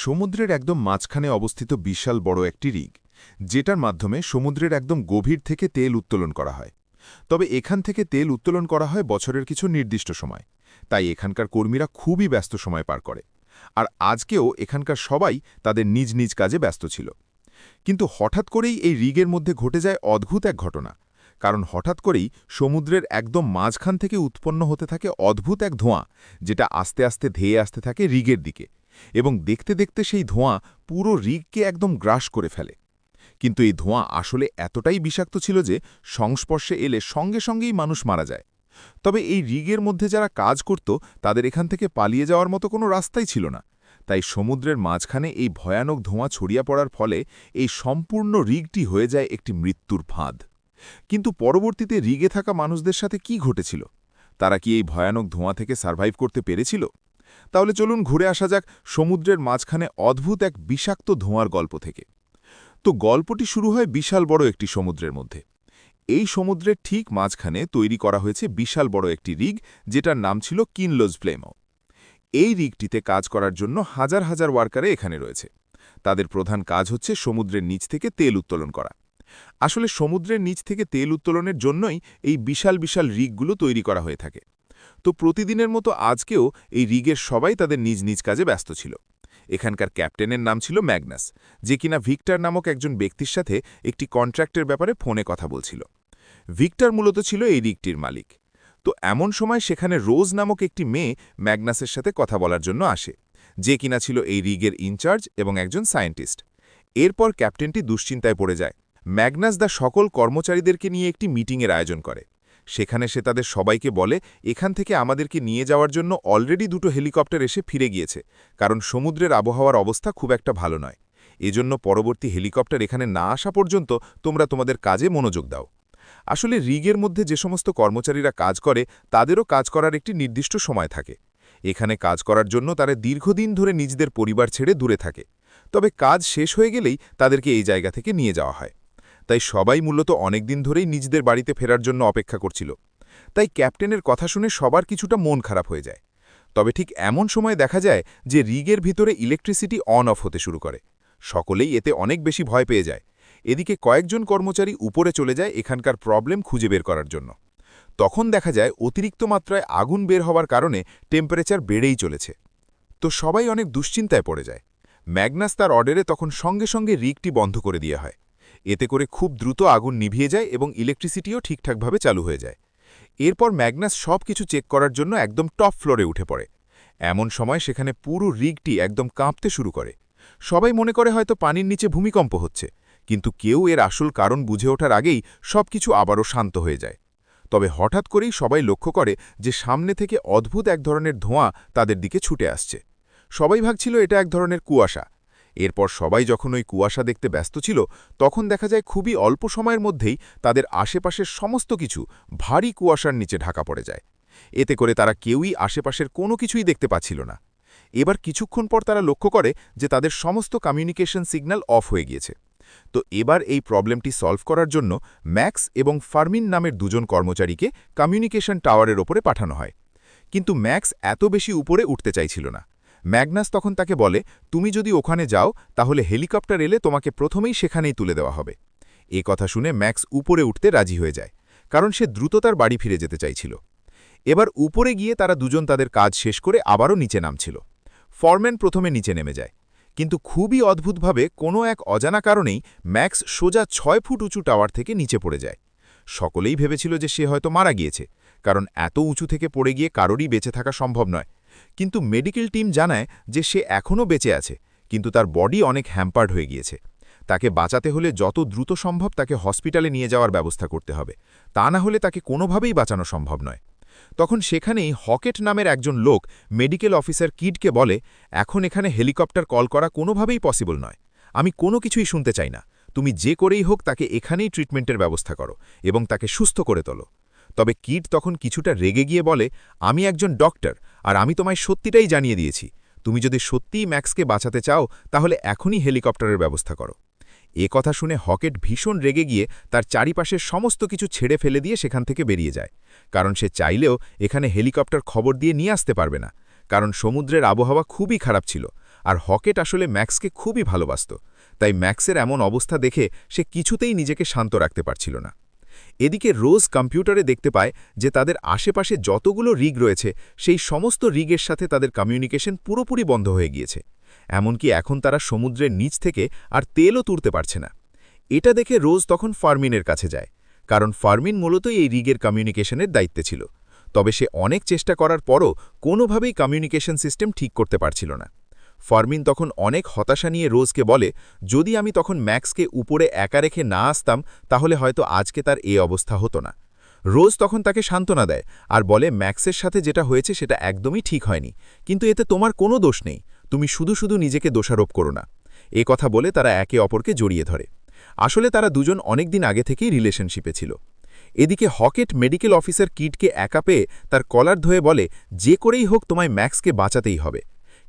সমুদ্রের একদম মাঝখানে অবস্থিত বিশাল বড় একটি রিগ, যেটার মাধ্যমে সমুদ্রের একদম গভীর থেকে তেল উত্তোলন করা হয়। তবে এখান থেকে তেল উত্তোলন করা হয় বছরের কিছু নির্দিষ্ট সময়, তাই এখানকার কর্মীরা খুবই ব্যস্ত সময় পার করে। আর আজকেও এখানকার সবাই তাদের নিজ নিজ কাজে ব্যস্ত ছিল। কিন্তু হঠাৎ করেই এই রিগের মধ্যে ঘটে যায় অদ্ভুত এক ঘটনা। কারণ হঠাৎ করেই সমুদ্রের একদম মাঝখান থেকে উৎপন্ন হতে থাকে অদ্ভুত এক ধোঁয়া, যেটা আস্তে আস্তে ধেয়ে আসতে থাকে রিগের দিকে, এবং দেখতে দেখতে সেই ধোঁয়া পুরো রিগকে একদম গ্রাস করে ফেলে। কিন্তু এই ধোঁয়া আসলে এতটাই বিষাক্ত ছিল যে সংস্পর্শে এলে সঙ্গে সঙ্গেই মানুষ মারা যায়। তবে এই রিগের মধ্যে যারা কাজ করত তাদের এখান থেকে পালিয়ে যাওয়ার মতো কোনো রাস্তাই ছিল না। তাই সমুদ্রের মাঝখানে এই ভয়ানক ধোঁয়া ছড়িয়ে পড়ার ফলে এই সম্পূর্ণ রিগটি হয়ে যায় একটি মৃত্যুর ফাঁদ। কিন্তু পরবর্তীতে রিগে থাকা মানুষদের সাথে কি ঘটেছিল? তারা কি এই ভয়ানক ধোঁয়া থেকে সার্ভাইভ করতে পেরেছিল? তাহলে চলুন ঘুরে আসা যাক সমুদ্রের মাঝখানে অদ্ভুত এক বিষাক্ত ধোঁয়ার গল্প থেকে। তো গল্পটি শুরু হয় বিশাল বড় একটি সমুদ্রের মধ্যে। এই সমুদ্রের ঠিক মাঝখানে তৈরি করা হয়েছে বিশাল বড় একটি রিগ, যেটার নাম ছিল কিনলোজ ফ্লেমো। এই রিগটিতে কাজ করার জন্য হাজার হাজার ওয়ার্কারে এখানে রয়েছে। তাদের প্রধান কাজ হচ্ছে সমুদ্রের নিচ থেকে তেল উত্তোলন করা। আসলে সমুদ্রের নিচ থেকে তেল উত্তোলনের জন্যই এই বিশাল বিশাল রিগগুলো তৈরি করা হয়ে থাকে। তো প্রতিদিনের মতো আজকেও এই রিগের সবাই তাদের নিজ নিজ কাজে ব্যস্ত ছিল। এখানকার ক্যাপ্টেনের নাম ছিল ম্যাগনাস, যে কিনা ভিক্টর নামক একজন ব্যক্তির সাথে একটি কন্ট্রাক্টের ব্যাপারে ফোনে কথা বলছিল। ভিক্টর মূলত ছিল এই রিগটির মালিক। তো এমন সময় সেখানে রোজ নামক একটি মেয়ে ম্যাগনাসের সাথে কথা বলার জন্য আসে, যে কিনা ছিল এই রিগের ইনচার্জ এবং একজন সায়েন্টিস্ট। এরপর ক্যাপ্টেনটি দুশ্চিন্তায় পড়ে যায়। ম্যাগনাস দা সকল কর্মচারীদেরকে নিয়ে একটি মিটিংয়ের আয়োজন করে। সেখানে সে তাদের সবাইকে বলে, এখান থেকে আমাদেরকে নিয়ে যাওয়ার জন্য অলরেডি দুটো হেলিকপ্টার এসে ফিরে গিয়েছে, কারণ সমুদ্রের আবহাওয়ার অবস্থা খুব একটা ভালো নয়। এজন্য পরবর্তী হেলিকপ্টার এখানে না আসা পর্যন্ত তোমরা তোমাদের কাজে মনোযোগ দাও। আসলে রিগের মধ্যে যে সমস্ত কর্মচারীরা কাজ করে তাদেরও কাজ করার একটি নির্দিষ্ট সময় থাকে। এখানে কাজ করার জন্য তারা দীর্ঘদিন ধরে নিজেদের পরিবার ছেড়ে দূরে থাকে। তবে কাজ শেষ হয়ে গেলেই তাদেরকে এই জায়গা থেকে নিয়ে যাওয়া হয়। তাই সবাই মূলত অনেকদিন ধরেই নিজেদের বাড়িতে ফেরার জন্য অপেক্ষা করছিল। তাই ক্যাপ্টেনের কথা শুনে সবার কিছুটা মন খারাপ হয়ে যায়। তবে ঠিক এমন সময় দেখা যায় যে রিগের ভিতরে ইলেকট্রিসিটি অন অফ হতে শুরু করে। সকলেই এতে অনেক বেশি ভয় পেয়ে যায়। এদিকে কয়েকজন কর্মচারী উপরে চলে যায় এখানকার প্রবলেম খুঁজে বের করার জন্য। তখন দেখা যায় অতিরিক্ত মাত্রায় আগুন বের হওয়ার কারণে টেম্পারেচার বেড়েই চলেছে। তো সবাই অনেক দুশ্চিন্তায় পড়ে যায়। ম্যাগনাস তার অর্ডারে তখন সঙ্গে সঙ্গে রিগটি বন্ধ করে দেওয়া হয়। এতে করে খুব দ্রুত আগুন নিভিয়ে যায় এবং ইলেকট্রিসিটিও ঠিকঠাকভাবে চালু হয়ে যায়। এরপর ম্যাগনাস সব কিছু চেক করার জন্য একদম টপ ফ্লোরে উঠে পড়ে। এমন সময় সেখানে পুরো রিগটি একদম কাঁপতে শুরু করে। সবাই মনে করে হয়তো পানির নিচে ভূমিকম্প হচ্ছে, কিন্তু কেউ এর আসল কারণ বুঝে ওঠার আগেই সবকিছু আবারও শান্ত হয়ে যায়। তবে হঠাৎ করেই সবাই লক্ষ্য করে যে সামনে থেকে অদ্ভুত এক ধরনের ধোঁয়া তাদের দিকে ছুটে আসছে। সবাই ভাবছিল এটা এক ধরনের কুয়াশা। এরপর সবাই যখন ওই কুয়াশা দেখতে ব্যস্ত ছিল, তখন দেখা যায় খুবই অল্প সময়ের মধ্যেই তাদের আশেপাশের সমস্ত কিছু ভারী কুয়াশার নিচে ঢাকা পড়ে যায়। এতে করে তারা কেউই আশেপাশের কোনো কিছুই দেখতে পাচ্ছিল না। এবার কিছুক্ষণ পর তারা লক্ষ্য করে যে তাদের সমস্ত কমিউনিকেশন সিগন্যাল অফ হয়ে গিয়েছে। তো এবার এই প্রবলেমটি সলভ করার জন্য ম্যাক্স এবং ফার্মিন নামের দুজন কর্মচারীকে কমিউনিকেশন টাওয়ারের ওপরে পাঠানো হয়। কিন্তু ম্যাক্স এত বেশি উপরে উঠতে চাইছিল না। ম্যাগনাস তখন তাকে বলে, তুমি যদি ওখানে যাও তাহলে হেলিকপ্টার এলে তোমাকে প্রথমেই সেখানেই তুলে দেওয়া হবে। এ কথা শুনে ম্যাক্স উপরে উঠতে রাজি হয়ে যায়, কারণ সে দ্রুত তার বাড়ি ফিরে যেতে চাইছিল। এবার উপরে গিয়ে তারা দুজন তাদের কাজ শেষ করে আবারও নিচে নামছিল। ফরম্যান প্রথমে নিচে নেমে যায়, কিন্তু খুবই অদ্ভুতভাবে কোনো এক অজানা কারণেই ম্যাক্স সোজা ৬ ফুট উঁচু টাওয়ার থেকে নিচে পড়ে যায়। সকলেই ভেবেছিল যে সে হয়তো মারা গিয়েছে, কারণ এত উঁচু থেকে পড়ে গিয়ে কারোরই বেঁচে থাকা সম্ভব নয়। কিন্তু মেডিকেল টিম জানায় যে সে এখনও বেঁচে আছে, কিন্তু তার বডি অনেক হ্যাম্পার্ড হয়ে গিয়েছে। তাকে বাঁচাতে হলে যত দ্রুত সম্ভব তাকে হসপিটালে নিয়ে যাওয়ার ব্যবস্থা করতে হবে, তা না হলে তাকে কোনোভাবেই বাঁচানো সম্ভব নয়। তখন সেখানেই হকেট নামের একজন লোক মেডিকেল অফিসার কিডকে বলে, এখন এখানে হেলিকপ্টার কল করা কোনোভাবেই পসিবল নয়। আমি কোনো কিছুই শুনতে চাই না। তুমি যে করেই হোক তাকে এখানেই ট্রিটমেন্টের ব্যবস্থা করো এবং তাকে সুস্থ করে তোলো। তবে কিড তখন কিছুটা রেগে গিয়ে বলে, আমি একজন ডক্টর, আর আমি তোমায় সত্যিটাই জানিয়ে দিয়েছি। তুমি যদি সত্যিই ম্যাক্সকে বাঁচাতে চাও তাহলে এখনই হেলিকপ্টারের ব্যবস্থা করো। এ কথা শুনে হকেট ভীষণ রেগে গিয়ে তার চারিপাশের সমস্ত কিছু ছেড়ে ফেলে দিয়ে সেখান থেকে বেরিয়ে যায়, কারণ সে চাইলেও এখানে হেলিকপ্টার খবর দিয়ে নিয়ে আসতে পারবে না, কারণ সমুদ্রের আবহাওয়া খুবই খারাপ ছিল আর হকেট আসলে ম্যাক্সকে খুবই ভালোবাসত, তাই ম্যাক্সের এমন অবস্থা দেখে সে কিছুতেই নিজেকে শান্ত রাখতে পারছিল না। এদিকে রোজ কম্পিউটারে দেখতে পায় যে তাদের আশেপাশে যতগুলো রিগ রয়েছে সেই সমস্ত রিগের সাথে তাদের কমিউনিকেশন পুরোপুরি বন্ধ হয়ে গিয়েছে। এমনকি এখন তারা সমুদ্রের নিচ থেকে আর তেলও তুলতে পারছে না। এটা দেখে রোজ তখন ফার্মিনের কাছে যায়, কারণ ফার্মিন মূলতই এই রিগের কমিউনিকেশনের দায়িত্বে ছিল। তবে সে অনেক চেষ্টা করার পরও কোনোভাবেই কমিউনিকেশন সিস্টেম ঠিক করতে পারছিল না। ফার্মিন তখন অনেক হতাশা নিয়ে রোজকে বলে, যদি আমি তখন ম্যাক্সকে উপরে একা রেখে না আসতাম তাহলে হয়তো আজকে তার এই অবস্থা হতো না। রোজ তখন তাকে সান্ত্বনা দেয় আর বলে, ম্যাক্সের সাথে যেটা হয়েছে সেটা একদমই ঠিক হয়নি, কিন্তু এতে তোমার কোনো দোষ নেই, তুমি শুধু শুধু নিজেকে দোষারোপ করো না। এ কথা বলে তারা একে অপরকে জড়িয়ে ধরে। আসলে তারা দুজন অনেকদিন আগে থেকেই রিলেশনশিপে ছিল। এদিকে হকেট মেডিকেল অফিসার কিটকে একা পেয়ে তার কলার ধরে বলে, যে করেই হোক তোমায় ম্যাক্সকে বাঁচাতেই হবে।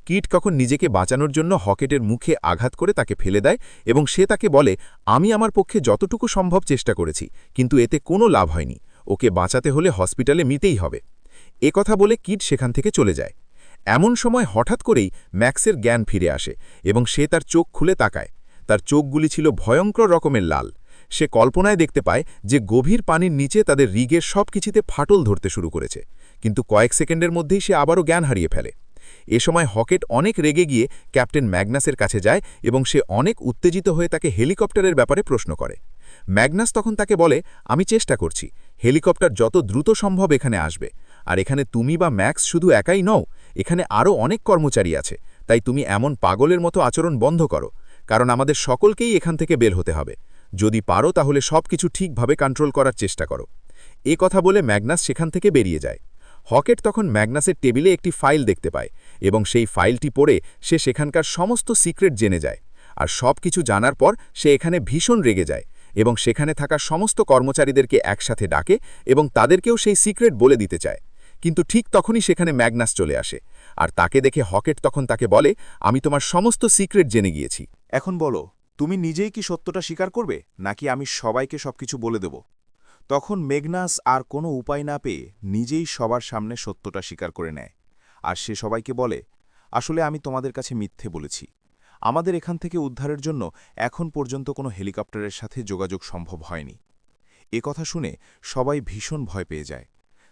কিট কখন নিজেকে বাঁচানোর জন্য হকেটের মুখে আঘাত করে তাকে ফেলে দেয় এবং সে তাকে বলে, আমি আমার পক্ষে যতটুকু সম্ভব চেষ্টা করেছি, কিন্তু এতে কোনো লাভ হয়নি, ওকে বাঁচাতে হলে হসপিটালে নিতেই হবে। এ কথা বলে কিট সেখান থেকে চলে যায়। এমন সময় হঠাৎ করেই ম্যাক্সের জ্ঞান ফিরে আসে এবং সে তার চোখ খুলে তাকায়। তার চোখগুলি ছিল ভয়ঙ্কর রকমের লাল। সে কল্পনায় দেখতে পায় যে গভীর পানির নিচে তাদের রিগের সব কিছুতে ফাটল ধরতে শুরু করেছে, কিন্তু কয়েক সেকেন্ডের মধ্যেই সে আবারও জ্ঞান হারিয়ে ফেলে। এ সময় হকেট অনেক রেগে গিয়ে ক্যাপ্টেন ম্যাগনাসের কাছে যায় এবং সে অনেক উত্তেজিত হয়ে তাকে হেলিকপ্টারের ব্যাপারে প্রশ্ন করে। ম্যাগনাস তখন তাকে বলে, আমি চেষ্টা করছি, হেলিকপ্টার যত দ্রুত সম্ভব এখানে আসবে, আর এখানে তুমি বা ম্যাক্স শুধু একাই নও, এখানে আরও অনেক কর্মচারী আছে, তাই তুমি এমন পাগলের মতো আচরণ বন্ধ করো, কারণ আমাদের সকলকেই এখান থেকে বের হতে হবে। যদি পারো তাহলে সব কিছু ঠিকভাবে কন্ট্রোল করার চেষ্টা করো। এ কথা বলে ম্যাগনাস সেখান থেকে বেরিয়ে যায়। হকেট তখন ম্যাগনাসের টেবিলে একটি ফাইল দেখতে পায় এবং সেই ফাইলটি পড়ে সে সেখানকার সমস্ত সিক্রেট জেনে যায়। আর সব কিছু জানার পর সে এখানে ভীষণ রেগে যায় এবং সেখানে থাকা সমস্ত কর্মচারীদেরকে একসাথে ডাকে এবং তাদেরকেও সেই সিক্রেট বলে দিতে চায়। কিন্তু ঠিক তখনই সেখানে ম্যাগনাস চলে আসে, আর তাকে দেখে হকেট তখন তাকে বলে, আমি তোমার সমস্ত সিক্রেট জেনে গিয়েছি। এখন বলো, তুমি নিজেই কি সত্যটা স্বীকার করবে, নাকি আমি সবাইকে সবকিছু বলে দেব? তখন ম্যাগনাস আর কোনো উপায় না পেয়ে নিজেই সবার সামনে সত্যটা স্বীকার করে নেয়। আর সে সবাইকে বলে, আসলে আমি তোমাদের কাছে মিথ্যে বলেছি। আমাদের এখান থেকে উদ্ধারের জন্য এখন পর্যন্ত কোনো হেলিকপ্টারের সাথে যোগাযোগ সম্ভব হয়নি। এ কথা শুনে সবাই ভীষণ ভয় পেয়ে যায়,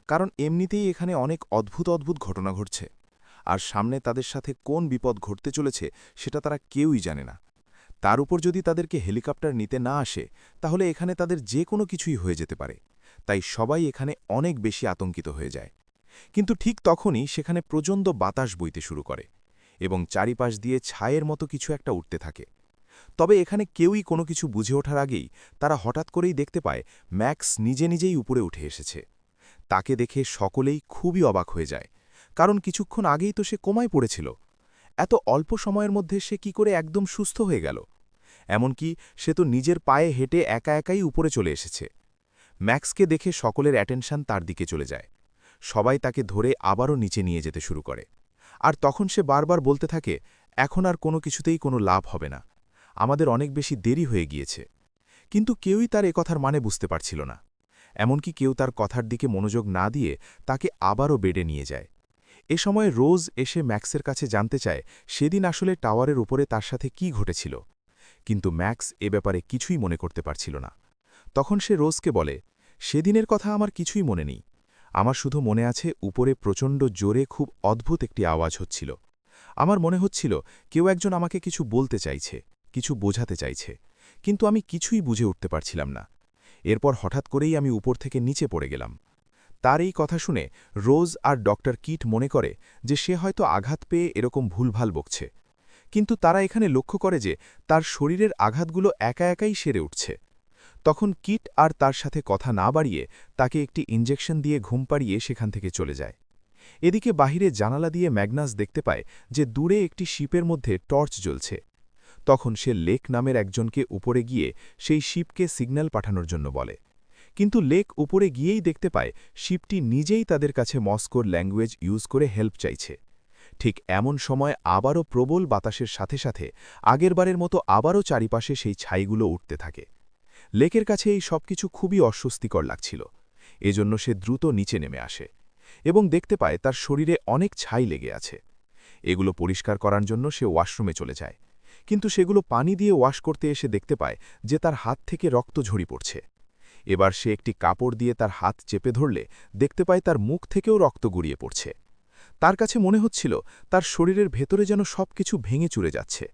কারণ এমনিতেই এখানে অনেক অদ্ভুত অদ্ভুত ঘটনা ঘটছে, আর সামনে তাদের সাথে কোন বিপদ ঘটতে চলেছে সেটা তারা কেউই জানে না। তার উপর যদি তাদেরকে হেলিকপ্টার নিতে না আসে, তাহলে এখানে তাদের যে কোনো কিছুই হয়ে যেতে পারে। তাই সবাই এখানে অনেক বেশি আতঙ্কিত হয়ে যায়। কিন্তু ঠিক তখনই সেখানে প্রচণ্ড বাতাস বইতে শুরু করে এবং চারিপাশ দিয়ে ছায়ের মতো কিছু একটা উঠতে থাকে। তবে এখানে কেউই কোনো কিছু বুঝে ওঠার আগেই তারা হঠাৎ করেই দেখতে পায় ম্যাক্স নিজে নিজেই উপরে উঠে এসেছে। তাকে দেখে সকলেই খুবই অবাক হয়ে যায়, কারণ কিছুক্ষণ আগেই তো সে কোমায় পড়েছিল। এত অল্প সময়ের মধ্যে সে কি করে একদম সুস্থ হয়ে গেল? এমনকি সে তো নিজের পায়ে হেঁটে একা একাই উপরে চলে এসেছে। ম্যাক্সকে দেখে সকলের অ্যাটেনশন তার দিকে চলে যায়। সবাই তাকে ধরে আবারও নিচে নিয়ে যেতে শুরু করে। আর তখন সে বারবার বলতে থাকে, এখন আর কোনো কিছুতেই কোনো লাভ হবে না, আমাদের অনেক বেশি দেরি হয়ে গিয়েছে। কিন্তু কেউই তার একথার মানে বুঝতে পারছিল না। এমনকি কেউ তার কথার দিকে মনোযোগ না দিয়ে তাকে আবারও বেডে নিয়ে যায়। এ সময় রোজ এসে ম্যাক্সের কাছে জানতে চায় সেদিন আসলে টাওয়ারের উপরে তার সাথে কি ঘটেছিল। কিন্তু ম্যাক্স এ ব্যাপারে কিছুই মনে করতে পারছিল না। তখন সে রোজকে বলে, সেদিনের কথা আমার কিছুই মনে নেই, আমার শুধু মনে আছে উপরে প্রচণ্ড জোরে খুব অদ্ভুত একটি আওয়াজ হচ্ছিল। আমার মনে হচ্ছিল কেউ একজন আমাকে কিছু বলতে চাইছে, কিছু বোঝাতে চাইছে, কিন্তু আমি কিছুই বুঝে উঠতে পারছিলাম না। এরপর হঠাৎ করেই আমি উপর থেকে নিচে পড়ে গেলাম। তার এই কথা শুনে রোজ আর ডক্টর কিট মনে করে যে সে হয়তো আঘাত পেয়ে এরকম ভুলভাল বকছে, কিন্তু তারা এখানে লক্ষ্য করে যে তার শরীরের আঘাতগুলো একা একাই সেরে উঠছে। তখন কিট আর তার সাথে কথা না বাড়িয়ে তাকে একটি ইনজেকশন দিয়ে ঘুম পাড়িয়ে সেখান থেকে চলে যায়। এদিকে বাহিরে জানালা দিয়ে ম্যাগনাস দেখতে পায় যে দূরে একটি শিপের মধ্যে টর্চ জ্বলছে। তখন সে লেক নামের একজনকে উপরে গিয়ে সেই শিপকে সিগন্যাল পাঠানোর জন্য বলে, কিন্তু লেক উপরে গিয়েই দেখতে পায় শিপটি নিজেই তাদের কাছে মস্কোর ল্যাঙ্গুয়েজ ইউজ করে হেল্প চাইছে। ঠিক এমন সময় আবারও প্রবল বাতাসের সাথে সাথে আগেরবারের মতো আবারও চারিপাশে সেই ছাইগুলো উঠতে থাকে। লেকের কাছে এই সবকিছু খুবই অস্বস্তিকর লাগছিল। এজন্য সে দ্রুত নিচে নেমে আসে এবং দেখতে পায় তার শরীরে অনেক ছাই লেগে আছে। এগুলো পরিষ্কার করার জন্য সে ওয়াশরুমে চলে যায়, কিন্তু সেগুলো পানি দিয়ে ওয়াশ করতে এসে দেখতে পায় যে তার হাত থেকে রক্ত ঝরি পড়ছে। এবার সে একটি কাপড় দিয়ে তার হাত চেপে ধরলে দেখতে পায় তার মুখ থেকেও রক্ত গড়িয়ে পড়ছে। তার কাছে মনে হচ্ছিল তার শরীরের ভেতরে যেন সবকিছু ভেঙে চুরে যাচ্ছে।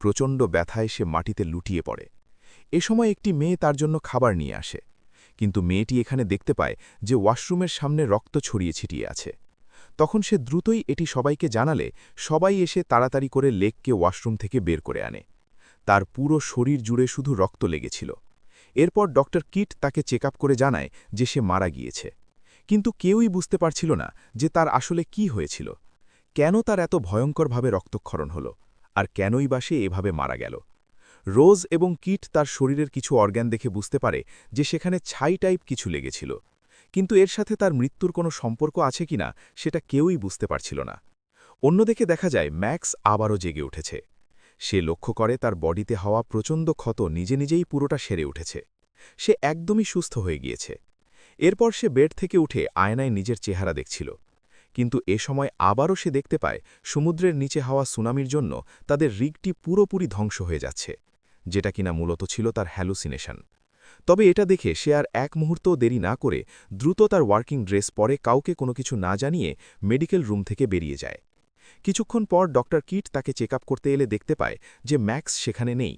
প্রচণ্ড ব্যথায় সে মাটিতে লুটিয়ে পড়ে। এ সময় একটি মেয়ে তার জন্য খাবার নিয়ে আসে, কিন্তু মেয়েটি এখানে দেখতে পায় যে ওয়াশরুমের সামনে রক্ত ছড়িয়ে ছিটিয়ে আছে। তখন সে দ্রুতই এটি সবাইকে জানালে সবাই এসে তাড়াতাড়ি করে লেককে ওয়াশরুম থেকে বের করে আনে। তার পুরো শরীর জুড়ে শুধু রক্ত লেগেছিল। এরপর ডক্টর কিট তাকে চেক করে জানায় যে সে মারা গিয়েছে, কিন্তু কেউই বুঝতে পারছিল না যে তার আসলে কি হয়েছিল, কেন তার এত ভয়ঙ্করভাবে রক্তক্ষরণ হল, আর কেনই বা সে এভাবে মারা গেল। রোজ এবং কিট তার শরীরের কিছু অর্গ্যান দেখে বুঝতে পারে যে সেখানে ছাই টাইপ কিছু লেগেছিল, কিন্তু এর সাথে তার মৃত্যুর কোনো সম্পর্ক আছে কিনা সেটা কেউই বুঝতে পারছিল না। অন্যদিকে দেখা যায় ম্যাক্স আবারও জেগে উঠেছে। সে লক্ষ্য করে তার বডিতে হওয়া প্রচণ্ড ক্ষত নিজে নিজেই পুরোটা সেরে উঠেছে। সে একদমই সুস্থ হয়ে গিয়েছে। এরপর সে বেড থেকে উঠে আয়নায় নিজের চেহারা দেখছিল, কিন্তু এ সময় আবারও সে দেখতে পায় সমুদ্রের নিচে হওয়া সুনামির জন্য তাদের রিগটি পুরোপুরি ধ্বংস হয়ে যাচ্ছে, যেটা কিনা মূলত ছিল তার হ্যালুসিনেশন। তবে এটা দেখে সে আর এক মুহূর্তও দেরি না করে দ্রুত তার ওয়ার্কিং ড্রেস পরে কাউকে কোনো কিছু না জানিয়ে মেডিকেল রুম থেকে বেরিয়ে যায়। কিছুক্ষণ পর ডক্টর কিট তাকে চেক করতে এলে দেখতে পায় যে ম্যাক্স সেখানে নেই।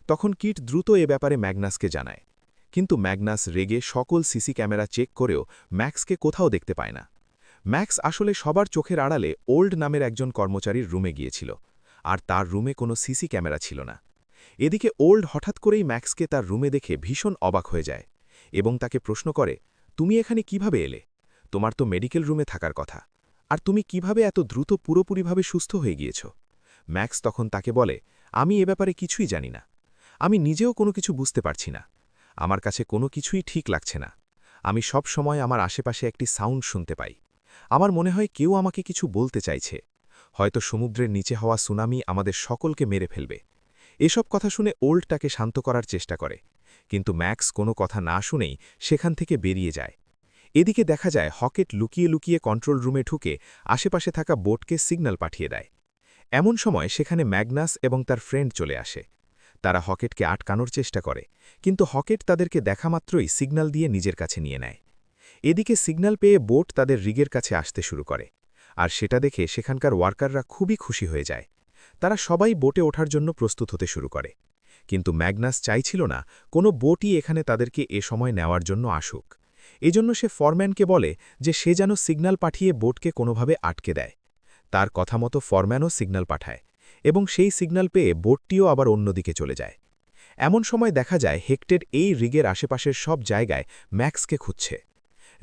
তখন কিট দ্রুত এ ব্যাপারে ম্যাগনাসকে জানায়, কিন্তু ম্যাগনাস রেগে সকল সিসি ক্যামেরা চেক করেও ম্যাক্সকে কোথাও দেখতে পায় না। ম্যাক্স আসলে সবার চোখের আড়ালে ওল্ড নামের একজন কর্মচারীর রুমে গিয়েছিল, আর তার রুমে কোনো সিসি ক্যামেরা ছিল না। এদিকে ওল্ড হঠাৎ করেই ম্যাক্সকে তার রুমে দেখে ভীষণ অবাক হয়ে যায় এবং তাকে প্রশ্ন করে, তুমি এখানে কিভাবে এলে? তোমার তো মেডিকেল রুমে থাকার কথা, আর তুমি কিভাবে এত দ্রুত পুরোপুরিভাবে সুস্থ হয়ে গিয়েছ? ম্যাক্স তখন তাকে বলে, আমি এ ব্যাপারে কিছুই জানি না। আমি নিজেও কোনো কিছু বুঝতে পারছি না। আমার কাছে কোনো কিছুই ঠিক লাগছে না। আমি সব সময় আমার আশেপাশে একটি সাউন্ড শুনতে পাই। আমার মনে হয় কেউ আমাকে কিছু বলতে চাইছে। হয়তো সমুদ্রের নিচে হওয়া সুনামি আমাদের সকলকে মেরে ফেলবে। এসব কথা শুনে ওল্ড তাকে শান্ত করার চেষ্টা করে, কিন্তু ম্যাক্স কোনো কথা না শুনেই সেখান থেকে বেরিয়ে যায়। এদিকে দেখা যায় হকেট লুকিয়ে লুকিয়ে কন্ট্রোল রুমে ঢুকে আশেপাশে থাকা বোটকে সিগন্যাল পাঠিয়ে দেয়। এমন সময় সেখানে ম্যাগনাস এবং তার ফ্রেন্ড চলে আসে। তারা হকেটকে আটকানোর চেষ্টা করে, কিন্তু হকেট তাদেরকে দেখামাত্রই সিগন্যাল দিয়ে নিজের কাছে নিয়ে নেয়। এদিকে সিগন্যাল পেয়ে বোট তাদের রিগের কাছে আসতে শুরু করে, আর সেটা দেখে সেখানকার ওয়ার্কাররা খুবই খুশি হয়ে যায়। তারা সবাই বোটে ওঠার জন্য প্রস্তুত হতে শুরু করে, কিন্তু ম্যাগনাস চাইছিল না কোনো বোটই এখানে তাদেরকে এ সময় নেওয়ার জন্য আসুক। এজন্য সে ফরম্যানকে বলে যে সে যেন সিগন্যাল পাঠিয়ে বোটকে কোনোভাবে আটকে দেয়। তার কথা মতো ফরম্যানও সিগন্যাল পাঠায়, এবং সেই সিগন্যাল পেয়ে বোটটিও আবার অন্যদিকে চলে যায়। এমন সময় দেখা যায় হেক্টের এই রিগের আশেপাশের সব জায়গায় ম্যাক্সকে খুঁজছে।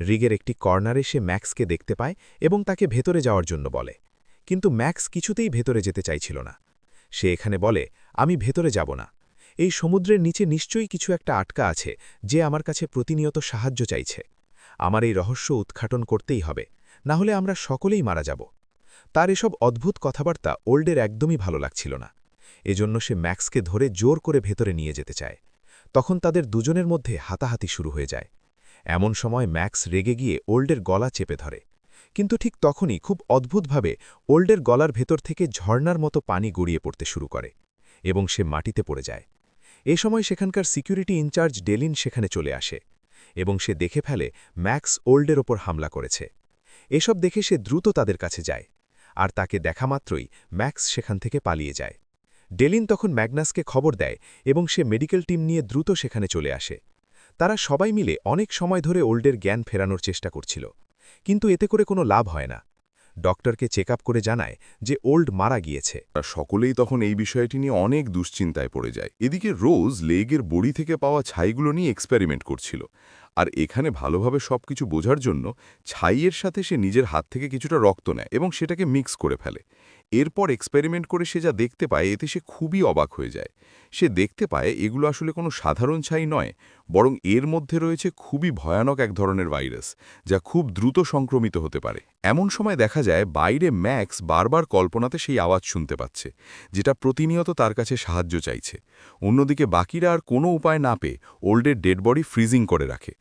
রিগের একটি কর্নারে সে ম্যাক্সকে দেখতে পায় এবং তাকে ভেতরে যাওয়ার জন্য বলে, কিন্তু ম্যাক্স কিছুতেই ভেতরে যেতে চাইছিল না। সে এখানে বলে, আমি ভেতরে যাব না। এই সমুদ্রের নিচে নিশ্চয়ই কিছু একটা আটকা আছে যে আমার কাছে প্রতিনিয়ত সাহায্য চাইছে। আমার এই রহস্য উদ্ঘাটন করতেই হবে, না হলে আমরা সকলেই মারা যাব। তার এসব অদ্ভুত কথাবার্তা ওল্ডের একদমই ভালো লাগছিল না। এজন্য সে ম্যাক্সকে ধরে জোর করে ভেতরে নিয়ে যেতে চায়। তখন তাদের দুজনের মধ্যে হাতাহাতি শুরু হয়ে যায়। এমন সময় ম্যাক্স রেগে গিয়ে ওল্ডের গলা চেপে ধরে, কিন্তু ঠিক তখনই খুব অদ্ভুতভাবে ওল্ডের গলার ভেতর থেকে ঝর্ণার মতো পানি গড়িয়ে পড়তে শুরু করে, এবং সে মাটিতে পড়ে যায়। এ সময় সেখানকার সিকিউরিটি ইনচার্জ ডেলিন সেখানে চলে আসে, এবং সে দেখে ফেলে ম্যাক্স ওল্ডের ওপর হামলা করেছে। এসব দেখে সে দ্রুত তাদের কাছে যায়, আর তাকে দেখামাত্রই ম্যাক্স সেখান থেকে পালিয়ে যায়। ডেলিন তখন ম্যাগনাসকে খবর দেয় এবং সে মেডিকেল টিম নিয়ে দ্রুত সেখানে চলে আসে। তারা সবাই মিলে অনেক সময় ধরে ওল্ডের জ্ঞান ফেরানোর চেষ্টা করছিল, কিন্তু এতে করে কোনো লাভ হয় না। ডক্টরকে চেক করে জানায় যে ওল্ড মারা গিয়েছে। সকলেই তখন এই বিষয়টি নিয়ে অনেক দুশ্চিন্তায় পড়ে যায়। এদিকে রোজ লেগের বড়ি থেকে পাওয়া ছাইগুলো নিয়ে এক্সপেরিমেন্ট করছিল, আর এখানে ভালোভাবে সবকিছু বোঝার জন্য ছাইয়ের সাথে সে নিজের হাত থেকে কিছুটা রক্ত নেয় এবং সেটাকে মিক্স করে ফেলে। এরপর এক্সপেরিমেন্ট করে সে যা দেখতে পায় এতে সে খুবই অবাক হয়ে যায়। সে দেখতে পায় এগুলো আসলে কোনো সাধারণ ছাই নয়, বরং এর মধ্যে রয়েছে খুবই ভয়ানক এক ধরনের ভাইরাস, যা খুব দ্রুত সংক্রমিত হতে পারে। এমন সময় দেখা যায় বাইরে ম্যাক্স বারবার কল্পনাতে সেই আওয়াজ শুনতে পাচ্ছে, যেটা প্রতিনিয়ত তার কাছে সাহায্য চাইছে। অন্যদিকে বাকিরা আর কোনো উপায় না পেয়ে ওল্ডের ডেড বডি ফ্রিজিং করে রাখে।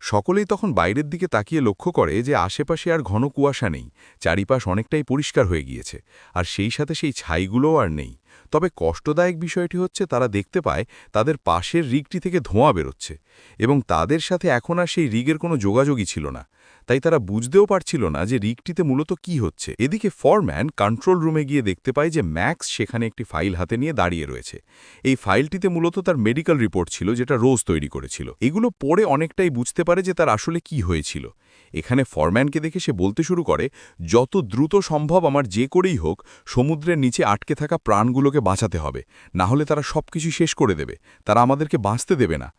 সকলেই তখন বাইরের দিকে তাকিয়ে লক্ষ্য করে যে আশেপাশে আর ঘন কুয়াশা নেই, চারিপাশ অনেকটাই পরিষ্কার হয়ে গিয়েছে, আর সেই সাথে সেই ছাইগুলোও আর নেই। তবে কষ্টদায়ক বিষয়টি হচ্ছে তারা দেখতে পায় তাদের পাশের রিগটি থেকে ধোঁয়া বেরোচ্ছে, এবং তাদের সাথে এখন আর সেই রিগের কোনো যোগাযোগই ছিল না। তাই তারা বুঝতেও পারছিল না যে রিগটিতে মূলত কি হচ্ছে। এদিকে ফরম্যান কন্ট্রোল রুমে গিয়ে দেখতে পায় যে ম্যাক্স সেখানে একটি ফাইল হাতে নিয়ে দাঁড়িয়ে রয়েছে। এই ফাইলটিতে মূলত তার মেডিকেল রিপোর্ট ছিল, যেটা রোজ তৈরি করেছিল। এগুলো পড়ে অনেকটাই বুঝতে পারে যে তার আসলে কি হয়েছিল। এখানে ফরম্যানকে দেখে সে বলতে শুরু করে, যত দ্রুত সম্ভব আমার যে করেই হোক সমুদ্রের নিচে আটকে থাকা প্রাণগুলোকে বাঁচাতে হবে, না হলে তারা সবকিছু শেষ করে দেবে, তারা আমাদেরকে বাঁচতে দেবে না।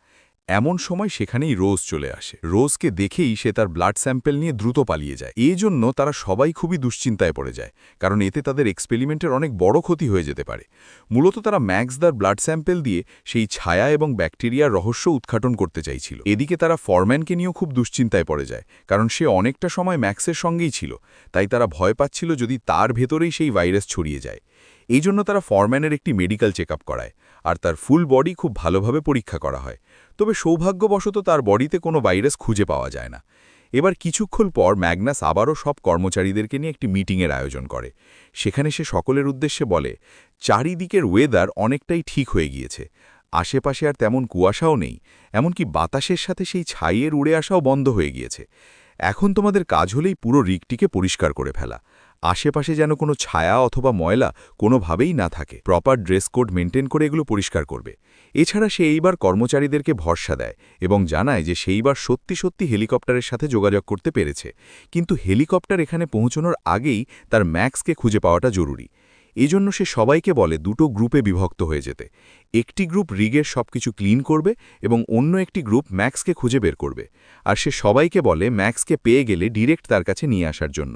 এমন সময় সেখানেই রোজ চলে আসে। রোজকে দেখেই সে তার ব্লাড স্যাম্পেল নিয়ে দ্রুত পালিয়ে যায়। এই জন্য তারা সবাই খুবই দুশ্চিন্তায় পড়ে যায়, কারণ এতে তাদের এক্সপেরিমেন্টের অনেক বড় ক্ষতি হয়ে যেতে পারে। মূলত তারা ম্যাক্সদার ব্লাড স্যাম্পেল দিয়ে সেই ছায়া এবং ব্যাকটেরিয়ার রহস্য উদ্ঘাটন করতে চাইছিল। এদিকে তারা ফরম্যানকে নিয়েও খুব দুশ্চিন্তায় পড়ে যায়, কারণ সে অনেকটা সময় ম্যাক্সের সঙ্গেই ছিল। তাই তারা ভয় পাচ্ছিল যদি তার ভেতরেই সেই ভাইরাস ছড়িয়ে যায়। এই জন্য তারা ফরম্যানের একটি মেডিকেল চেকআপ করায়, আর তার ফুল বডি খুব ভালোভাবে পরীক্ষা করা হয়। তবে সৌভাগ্যবশত তার বডিতে কোনো ভাইরাস খুঁজে পাওয়া যায় না। এবার কিছুক্ষণ পর ম্যাগনাস আবারও সব কর্মচারীদেরকে নিয়ে একটি মিটিংয়ের আয়োজন করে। সেখানে সে সকলের উদ্দেশ্যে বলে, চারিদিকের ওয়েদার অনেকটাই ঠিক হয়ে গিয়েছে, আশেপাশে আর তেমন কুয়াশাও নেই, এমনকি বাতাসের সাথে সেই ছাইয়ের উড়ে আসাও বন্ধ হয়ে গিয়েছে। এখন তোমাদের কাজ হলেই পুরো রিগটিকে পরিষ্কার করে ফেলা, আশেপাশে যেন কোনো ছায়া অথবা ময়লা কোনোভাবেই না থাকে। প্রপার ড্রেস কোড মেনটেন করে এগুলো পরিষ্কার করবে। এছাড়া সে এইবার কর্মচারীদেরকে ভরসা দেয় এবং জানায় যে সেইবার সত্যি সত্যি হেলিকপ্টারের সাথে যোগাযোগ করতে পেরেছে, কিন্তু হেলিকপ্টার এখানে পৌঁছানোর আগেই তার ম্যাক্সকে খুঁজে পাওয়াটা জরুরি। এজন্য সে সবাইকে বলে দুটো গ্রুপে বিভক্ত হয়ে যেতে। একটি গ্রুপ রিগের সবকিছু ক্লিন করবে এবং অন্য একটি গ্রুপ ম্যাক্সকে খুঁজে বের করবে। আর সে সবাইকে বলে ম্যাক্সকে পেয়ে গেলে ডিরেক্ট তার কাছে নিয়ে আসার জন্য।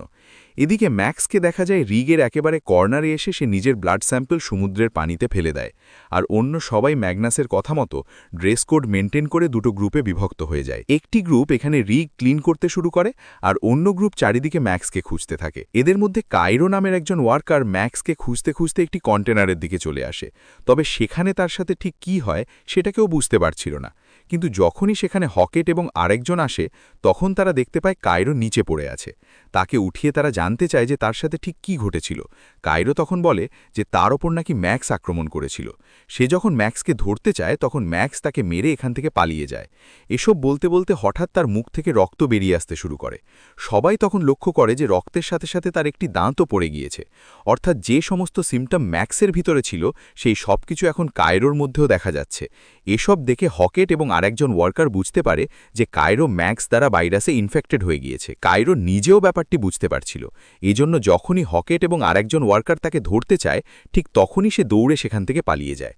এদিকে ম্যাক্সকে দেখা যায় রিগের একেবারে কর্নারে এসে সে নিজের ব্লাড স্যাম্পল সমুদ্রের পানিতে ফেলে দেয়, আর অন্য সবাই ম্যাগনাসের কথা মতো ড্রেস কোড মেনটেন করে দুটো গ্রুপে বিভক্ত হয়ে যায়। একটি গ্রুপ এখানে রিগ ক্লিন করতে শুরু করে, আর অন্য গ্রুপ চারিদিকে ম্যাক্সকে খুঁজতে থাকে। এদের মধ্যে কাইরো নামের একজন ওয়ার্কার ম্যাক্সকে খুঁজতে খুঁজতে একটি কন্টেনারের দিকে চলে আসে, তবে সেখানে তার সাথে ঠিক কি হয় সেটা কেউ বুঝতে পারছিল না। কিন্তু যখনই সেখানে হকেট এবং আরেকজন আসে, তখন তারা দেখতে পায় কাইরো নিচে পড়ে আছে। তাকে উঠিয়ে তারা জানতে চায় যে তার সাথে ঠিক কি ঘটেছিল। কাইরো তখন বলে যে তার ওপর নাকি ম্যাক্স আক্রমণ করেছিল। সে যখন ম্যাক্সকে ধরতে চায় তখন ম্যাক্স তাকে মেরে এখান থেকে পালিয়ে যায়। এসব বলতে বলতে হঠাৎ তার মুখ থেকে রক্ত বেরিয়ে আসতে শুরু করে। সবাই তখন লক্ষ্য করে যে রক্তের সাথে সাথে তার একটি দাঁতও পড়ে গিয়েছে। অর্থাৎ যে সমস্ত সিমটম ম্যাক্সের ভিতরে ছিল সেই সব কিছু এখন কায়রোর মধ্যেও দেখা যাচ্ছে। এসব দেখে হকেট এবং আরেকজন ওয়ার্কার বুঝতে পারে যে কায়রো ম্যাক্স দ্বারা ভাইরাসে ইনফেক্টেড হয়ে গিয়েছে। কায়রো নিজেও ব্যাপারটি বুঝতে পারছিল। এজন্য যখনই হকেট এবং আরেকজন ওয়ার্কার তাকে ধরতে চায়, ঠিক তখনই সে দৌড়ে সেখান থেকে পালিয়ে যায়।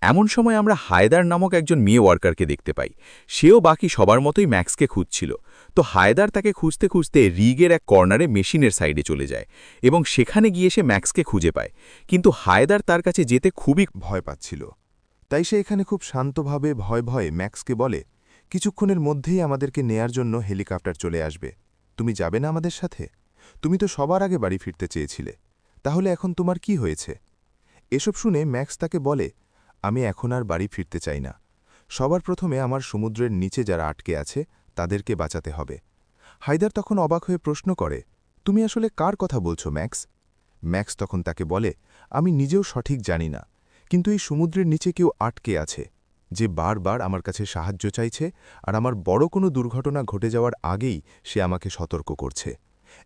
এমন সময় আমরা হায়দার নামক একজন মেয়ে ওয়ার্কারকে দেখতে পাই। সেও বাকি সবার মতোই ম্যাক্সকে খুঁজছিল। তো হায়দার তাকে খুঁজতে খুঁজতে রিগের এক কর্নারে মেশিনের সাইডে চলে যায় এবং সেখানে গিয়ে সে ম্যাক্সকে খুঁজে পায়। কিন্তু হায়দার তার কাছে যেতে খুবই ভয় পাচ্ছিল। তাই সে এখানে খুব শান্তভাবে ভয়ে ভয়ে ম্যাক্সকে বলে, কিছুক্ষণের মধ্যেই আমাদেরকে নেয়ার জন্য হেলিকপ্টার চলে আসবে। তুমি যাবে না আমাদের সাথে? তুমি তো সবার আগে বাড়ি ফিরতে চেয়েছিলে, তাহলে এখন তোমার কি হয়েছে? এসব শুনে ম্যাক্স তাকে বলে, আমি এখন আর বাড়ি ফিরতে চাই না। সবার প্রথমে আমার সমুদ্রের নিচে যারা আটকে আছে তাদেরকে বাঁচাতে হবে। হায়দার তখন অবাক হয়ে প্রশ্ন করে, তুমি আসলে কার কথা বলছো ম্যাক্স? ম্যাক্স তখন তাকে বলে, আমি নিজেও সঠিক জানি না, কিন্তু এই সমুদ্রের নিচে কেউ আটকে আছে, যে বারবার আমার কাছে সাহায্য চাইছে, আর আমার বড় কোনো দুর্ঘটনা ঘটে যাওয়ার আগেই সে আমাকে সতর্ক করছে।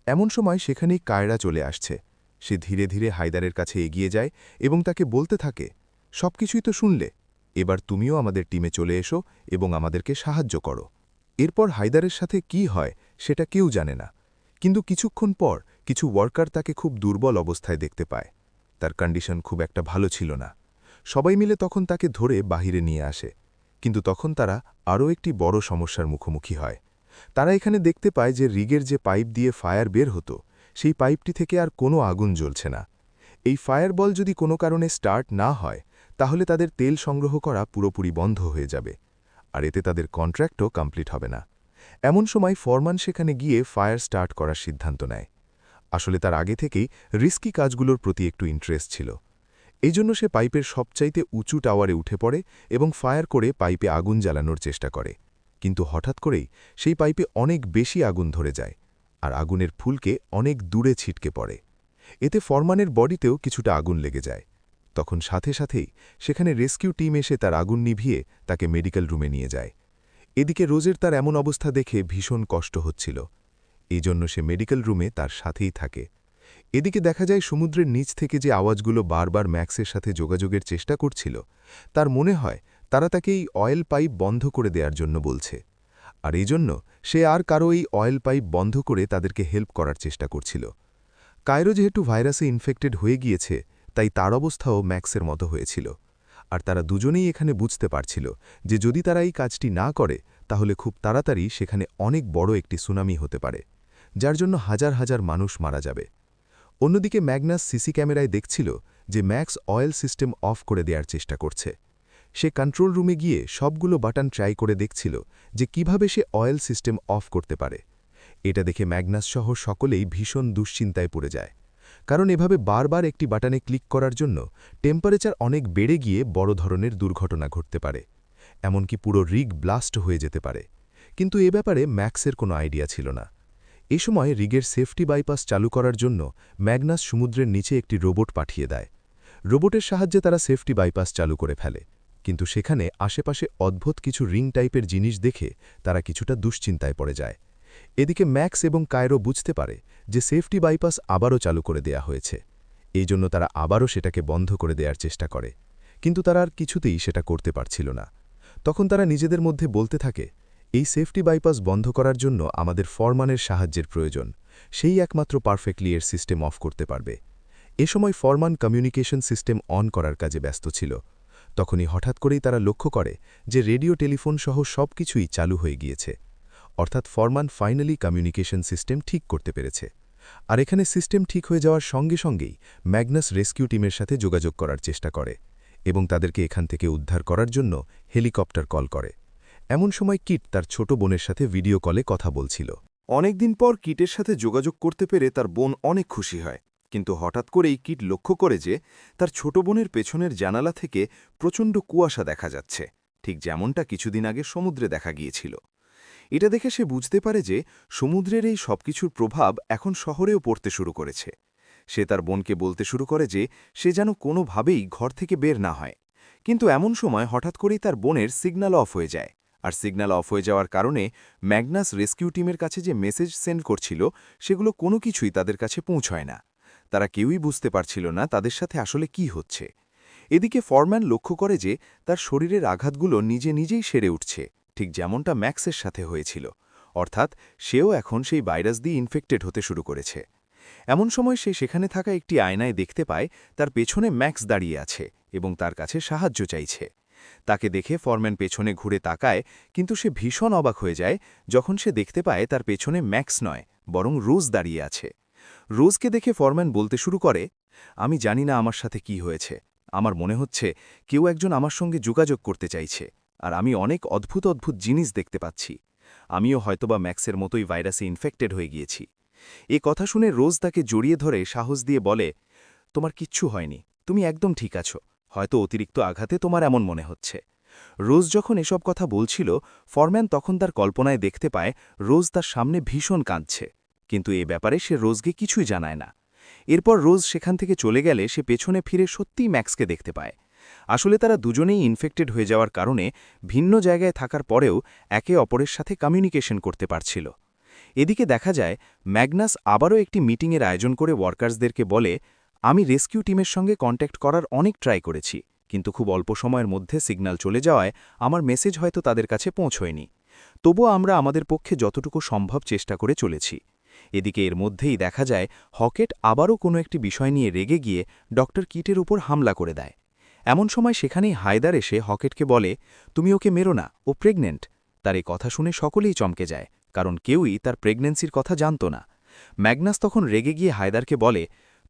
এমন সময় সেখানেই কায়রা চলে আসছে। সে ধীরে ধীরে হায়দারের কাছে এগিয়ে যায় এবং তাকে বলতে থাকে, সবকিছুই তো শুনলে, এবার তুমিও আমাদের টিমে চলে এসো এবং আমাদেরকে সাহায্য করো। এরপর হায়দারের সাথে কি হয় সেটা কেউ জানে না, কিন্তু কিছুক্ষণ পর কিছু ওয়ার্কার তাকে খুব দুর্বল অবস্থায় দেখতে পায়। তার কন্ডিশন খুব একটা ভালো ছিল না। সবাই মিলে তখন তাকে ধরে বাহিরে নিয়ে আসে, কিন্তু তখন তারা আরও একটি বড় সমস্যার মুখোমুখি হয়। তারা এখানে দেখতে পায় যে রিগের যে পাইপ দিয়ে ফায়ার বের হতো, সেই পাইপটি থেকে আর কোনো আগুন জ্বলছে না। এই ফায়ারবল যদি কোনো কারণে স্টার্ট না হয়, তাহলে তাদের তেল সংগ্রহ করা পুরোপুরি বন্ধ হয়ে যাবে, আর এতে তাদের কন্ট্রাক্টও কমপ্লিট হবে না। এমন সময় ফরমান সেখানে গিয়ে ফায়ার স্টার্ট করার সিদ্ধান্ত নেয়। আসলে তার আগে থেকেই রিস্কি কাজগুলোর প্রতি একটু ইন্টারেস্ট ছিল। এই জন্য সে পাইপের সবচাইতে উঁচু টাওয়ারে উঠে পড়ে এবং ফায়ার করে পাইপে আগুন জ্বালানোর চেষ্টা করে। কিন্তু হঠাৎ করেই সেই পাইপে অনেক বেশি আগুন ধরে যায় আর আগুনের ফুলকে অনেক দূরে ছিটকে পড়ে। এতে ফরম্যানের বডিতেও কিছুটা আগুন লেগে যায়। তখন সাথে সাথেই সেখানে রেস্কিউ টিম এসে তার আগুন নিভিয়ে তাকে মেডিকেল রুমে নিয়ে যায়। এদিকে রোজের তার এমন অবস্থা দেখে ভীষণ কষ্ট হচ্ছিল, এই জন্য সে মেডিকেল রুমে তার সাথেই থাকে। এদিকে দেখা যায় সমুদ্রের নিচ থেকে যে আওয়াজগুলো বারবার ম্যাক্সের সাথে যোগাযোগের চেষ্টা করছিল, তার মনে হয় তারা তাকে এই অয়েল পাইপ বন্ধ করে দেওয়ার জন্য বলছে, আর এই জন্য সে আর কারো এই অয়েল পাইপ বন্ধ করে তাদেরকে হেল্প করার চেষ্টা করছিল। কায়রো যেহেতু ভাইরাসে ইনফেক্টেড হয়ে গিয়েছে, তাই তার অবস্থাও ম্যাক্সের মতো হয়েছিল, আর তারা দুজনেই এখানে বুঝতে পারছিল যে যদি তারা এই কাজটি না করে তাহলে খুব তাড়াতাড়ি সেখানে অনেক বড় একটি সুনামি হতে পারে, যার জন্য হাজার হাজার মানুষ মারা যাবে। অন্যদিকে ম্যাগনাস সিসি ক্যামেরায় দেখছিল যে ম্যাক্স অয়েল সিস্টেম অফ করে দেওয়ার চেষ্টা করছে। সে কন্ট্রোল রুমে গিয়ে সবগুলো বাটন ট্রাই করে দেখছিল যে কিভাবে সে অয়েল সিস্টেম অফ করতে পারে। এটা দেখে ম্যাগনাস সহ সকলেই ভীষণ দুশ্চিন্তায় পড়ে যায়, কারণ এভাবে বারবার একটি বাটনে ক্লিক করার জন্য টেম্পারেচার অনেক বেড়ে গিয়ে বড় ধরনের দুর্ঘটনা ঘটতে পারে, এমনকি পুরো রিগ ব্লাস্ট হয়ে যেতে পারে। কিন্তু এ ব্যাপারে ম্যাক্সের কোনো আইডিয়া ছিল না। এই সময় রিগের সেফটি বাইপাস চালু করার জন্য ম্যাগনাস সমুদ্রের নিচে একটি রোবট পাঠিয়ে দেয়। রোবটের সাহায্যে তারা সেফটি বাইপাস চালু করে ফেলে, কিন্তু সেখানে আশেপাশে অদ্ভুত কিছু রিং টাইপের জিনিস দেখে তারা কিছুটা দুশ্চিন্তায় পড়ে যায়। এদিকে ম্যাক্স এবং কায়রো বুঝতে পারে যে সেফটি বাইপাস আবারও চালু করে দেয়া হয়েছে, এই জন্য তারা আবারও সেটাকে বন্ধ করে দেওয়ার চেষ্টা করে, কিন্তু তারা আর কিছুতেই সেটা করতে পারছিল না। তখন তারা নিজেদের মধ্যে বলতে থাকে, এই সেফটি বাইপাস বন্ধ করার জন্য আমাদের ফরম্যানের সাহায্যের প্রয়োজন, সেই একমাত্র পারফেক্টলি এর সিস্টেম অফ করতে পারবে। এ সময় ফরম্যান কমিউনিকেশন সিস্টেম অন করার কাজে ব্যস্ত ছিল। তখনই হঠাৎ করেই তারা লক্ষ্য করে যে রেডিও টেলিফোন সহ সব কিছুই চালু হয়ে গিয়েছে, অর্থাৎ ফরম্যান ফাইনালি কমিউনিকেশন সিস্টেম ঠিক করতে পেরেছে। আর এখানে সিস্টেম ঠিক হয়ে যাওয়ার সঙ্গে সঙ্গেই ম্যাগনাস রেস্কিউ টিমের সাথে যোগাযোগ করার চেষ্টা করে এবং তাদেরকে এখান থেকে উদ্ধার করার জন্য হেলিকপ্টার কল করে। এমন সময় কিট তার ছোট বোনের সাথে ভিডিও কলে কথা বলছিল। অনেকদিন পর কিটের সাথে যোগাযোগ করতে পেরে তার বোন অনেক খুশি হয়, কিন্তু হঠাৎ করেই কিট লক্ষ্য করে যে তার ছোট বোনের পেছনের জানালা থেকে প্রচণ্ড কুয়াশা দেখা যাচ্ছে, ঠিক যেমনটা কিছুদিন আগে সমুদ্রে দেখা গিয়েছিল। এটা দেখে সে বুঝতে পারে যে সমুদ্রের এই সবকিছুর প্রভাব এখন শহরেও পড়তে শুরু করেছে। সে তার বোনকে বলতে শুরু করে যে সে যেন কোনোভাবেই ঘর থেকে বের না হয়। কিন্তু এমন সময় হঠাৎ করেই তার বোনের সিগন্যাল অফ হয়ে যায়, আর সিগন্যাল অফ হয়ে যাওয়ার কারণে ম্যাগনাস রেস্কিউ টিমের কাছে যে মেসেজ সেন্ড করছিল সেগুলো কোনো কিছুই তাদের কাছে পৌঁছয় না। তারা কেউই বুঝতে পারছিল না তাদের সাথে আসলে কি হচ্ছে। এদিকে ফরম্যান লক্ষ্য করে যে তার শরীরের আঘাতগুলো নিজে নিজেই সেরে উঠছে, ঠিক যেমনটা ম্যাক্সের সাথে হয়েছিল, অর্থাৎ সেও এখন সেই ভাইরাস দিয়ে ইনফেক্টেড হতে শুরু করেছে। এমন সময় সে সেখানে থাকা একটি আয়নায় দেখতে পায় তার পেছনে ম্যাক্স দাঁড়িয়ে আছে এবং তার কাছে সাহায্য চাইছে। তাকে দেখে ফরম্যান পেছনে ঘুরে তাকায়, কিন্তু সে ভীষণ অবাক হয়ে যায় যখন সে দেখতে পায় তার পেছনে ম্যাক্স নয়, বরং রোজ দাঁড়িয়ে আছে। রোজকে দেখে ফরম্যান বলতে শুরু করে, আমি জানি না আমার সাথে কি হয়েছে, আমার মনে হচ্ছে কেউ একজন আমার সঙ্গে যোগাযোগ করতে চাইছে, আর আমি অনেক অদ্ভুত অদ্ভুত জিনিস দেখতে পাচ্ছি। আমিও হয়তোবা ম্যাক্সের মতোই ভাইরাসে ইনফেক্টেড হয়ে গিয়েছি। এ কথা শুনে রোজ তাকে জড়িয়ে ধরে সাহস দিয়ে বলে, তোমার কিচ্ছু হয়নি, তুমি একদম ঠিক আছো, হয়তো অতিরিক্ত আঘাতে তোমার এমন মনে হচ্ছে। রোজ যখন এসব কথা বলছিল, ফরম্যান তখন তার কল্পনায় দেখতে পায় রোজ তার সামনে ভীষণ কাঁদছে, কিন্তু এ ব্যাপারে সে রোজকে কিছুই জানায় না। এরপর রোজ সেখান থেকে চলে গেলে সে পেছনে ফিরে সত্যিই ম্যাক্সকে দেখতে পায়। আসলে তারা দুজনেই ইনফেক্টেড হয়ে যাওয়ার কারণে ভিন্ন জায়গায় থাকার পরেও একে অপরের সাথে কমিউনিকেশন করতে পারছিল। এদিকে দেখা যায় ম্যাগনাস আবারও একটি মিটিংয়ের আয়োজন করে ওয়ার্কার্সদেরকে বলে, আমি রেস্কিউ টিমের সঙ্গে কন্ট্যাক্ট করার অনেক ট্রাই করেছি, কিন্তু খুব অল্প সময়ের মধ্যে সিগন্যাল চলে যাওয়ায় আমার মেসেজ হয়তো তাদের কাছে পৌঁছয়নি। তবুও আমরা আমাদের পক্ষে যতটুকু সম্ভব চেষ্টা করে চলেছি। এদিকে এর মধ্যেই দেখা যায় হকেট আবারও কোনো একটি বিষয় নিয়ে রেগে গিয়ে ডক্টর কিটের উপর হামলা করে দেয়। এমন সময় সেখানেই হায়দার এসে হকেটকে বলে, তুমি ওকে মেরো না, ও প্রেগনেন্ট। তার এই কথা শুনে সকলেই চমকে যায়, কারণ কেউই তার প্রেগন্যান্সির কথা জানত না। ম্যাগনাস তখন রেগে গিয়ে হায়দারকে বলে,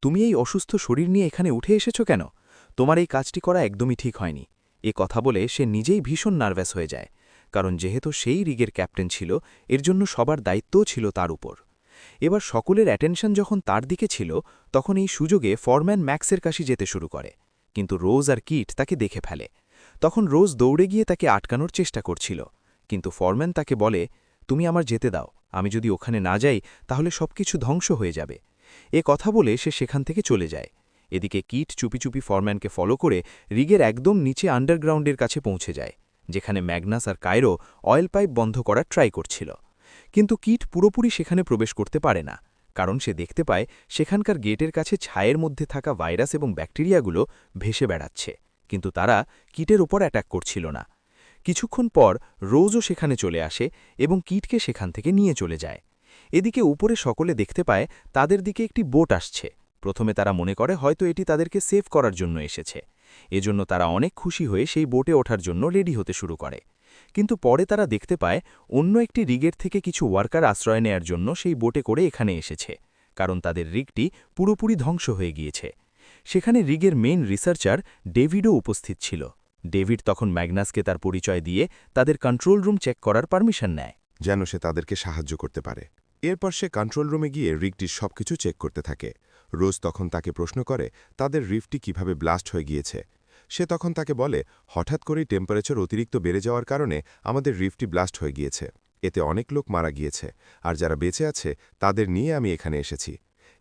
তুমি এই অসুস্থ শরীর নিয়ে এখানে উঠে এসেছ কেন? তোমার এই কাজটি করা একদমই ঠিক হয়নি। এ কথা বলে সে নিজেই ভীষণ নার্ভাস হয়ে যায়, কারণ যেহেতু সেই রিগের ক্যাপ্টেন ছিল, এর জন্য সবার দায়িত্বও ছিল তার উপর। এবার সকলের অ্যাটেনশন যখন তার দিকে ছিল, তখন এই সুযোগে ফরম্যান ম্যাক্সের কাছে যেতে শুরু করে, কিন্তু রোজ আর কিট তাকে দেখে ফেলে। তখন রোজ দৌড়ে গিয়ে তাকে আটকানোর চেষ্টা করছিল, কিন্তু ফরম্যান তাকে বলে, তুমি আমার যেতে দাও, আমি যদি ওখানে না যাই তাহলে সবকিছু ধ্বংস হয়ে যাবে। এ কথা বলে সে সেখান থেকে চলে যায়। এদিকে কিট চুপি চুপি ফরম্যানকে ফলো করে রিগের একদম নিচে আন্ডারগ্রাউন্ডের কাছে পৌঁছে যায়, যেখানে ম্যাগনাস আর কায়রো অয়েল পাইপ বন্ধ করার ট্রাই করছিল। কিন্তু কিট পুরোপুরি সেখানে প্রবেশ করতে পারে না, কারণ সে দেখতে পায় সেখানকার গেটের কাছে ছায়ের মধ্যে থাকা ভাইরাস এবং ব্যাকটেরিয়াগুলো ভেসে বেড়াচ্ছে, কিন্তু তারা কিটের ওপর অ্যাটাক করছিল না। কিছুক্ষণ পর রোজও সেখানে চলে আসে এবং কিটকে সেখান থেকে নিয়ে চলে যায়। এদিকে উপরে সকলে দেখতে পায় তাদের দিকে একটি বোট আসছে। প্রথমে তারা মনে করে হয়তো এটি তাদেরকে সেভ করার জন্য এসেছে। এজন্য তারা অনেক খুশি হয়ে সেই বোটে ওঠার জন্য রেডি হতে শুরু করে। কিন্তু পরে তারা দেখতে পায় অন্য একটি রিগের থেকে কিছু ওয়ার্কার আশ্রয় নেয়ার জন্য সেই বোটে করে এখানে এসেছে, কারণ তাদের রিগটি পুরোপুরি ধ্বংস হয়ে গিয়েছে। সেখানে রিগের মেইন রিসার্চার ডেভিডও উপস্থিত ছিল। ডেভিড তখন ম্যাগনাসকে তার পরিচয় দিয়ে তাদের কন্ট্রোল রুম চেক করার পারমিশন নেয়, যেন সে তাদেরকে সাহায্য করতে পারে। এরপর সে কন্ট্রোল রুমে গিয়ে রিগটির সবকিছু চেক করতে থাকে। রোজ তখন তাকে প্রশ্ন করে তাদের রিফটি কিভাবে ব্লাস্ট হয়ে গিয়েছে। সে তখন তাকে বলে, হঠাৎ করেই টেম্পারেচার অতিরিক্ত বেড়ে যাওয়ার কারণে আমাদের রিফটি ব্লাস্ট হয়ে গিয়েছে। এতে অনেক লোক মারা গিয়েছে, আর যারা বেঁচে আছে তাদের নিয়ে আমি এখানে এসেছি।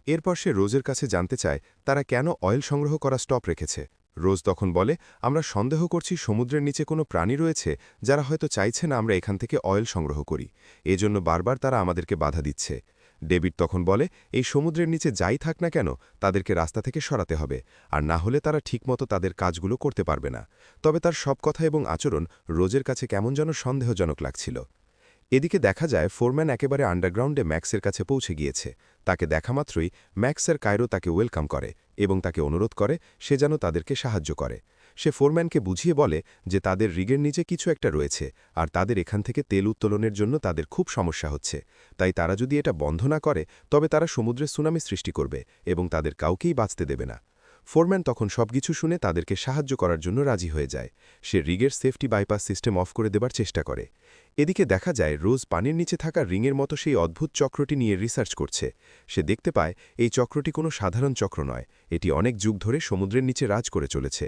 এরপর সে রোজের কাছে জানতে চায় তারা কেন অয়েল সংগ্রহ করা স্টপ রেখেছে। রোজ তখন বলে, আমরা সন্দেহ করছি সমুদ্রের নিচে কোনো প্রাণী রয়েছে যারা হয়তো চাইছে না আমরা এখান থেকে অয়েল সংগ্রহ করি, এজন্য বারবার তারা আমাদেরকে বাধা দিচ্ছে। ডেভিড তখন বলে, এই সমুদ্রের নিচে যাই থাক না কেন তাদেরকে রাস্তা থেকে সরাতে হবে, আর না হলে তারা ঠিকমতো তাদের কাজগুলো করতে পারবে না। তবে তার সব কথা এবং আচরণ রোজের কাছে কেমন যেন সন্দেহজনক লাগছিল। এদিকে দেখা যায় ফোরম্যান একেবারে আন্ডারগ্রাউন্ডে ম্যাক্সের কাছে পৌঁছে গিয়েছে। তাকে দেখামাত্রই ম্যাক্সের কায়রো তাকে ওয়েলকাম করে এবং তাকে অনুরোধ করে সে যেন তাদেরকে সাহায্য করে। সে ফোরম্যানকে বুঝিয়ে বলে যে তাদের রিগের নিচে কিছু একটা রয়েছে, আর তাদের এখান থেকে তেল উত্তোলনের জন্য তাদের খুব সমস্যা হচ্ছে। তাই তারা যদি এটা বন্ধ না করে তবে তারা সমুদ্রে সুনামি সৃষ্টি করবে এবং তাদের কাউকেই বাঁচতে দেবে না। ফোরম্যান তখন সবকিছু শুনে তাদেরকে সাহায্য করার জন্য রাজি হয়ে যায়। সে রিগের সেফটি বাইপাস সিস্টেম অফ করে দেবার চেষ্টা করে। এদিকে দেখা যায় রোজ পানির নিচে থাকা রিংয়ের মতো সেই অদ্ভুত চক্রটি নিয়ে রিসার্চ করছে। সে দেখতে পায় এই চক্রটি কোনো সাধারণ চক্র নয়, এটি অনেক যুগ ধরে সমুদ্রের নিচে রাজ করে চলেছে।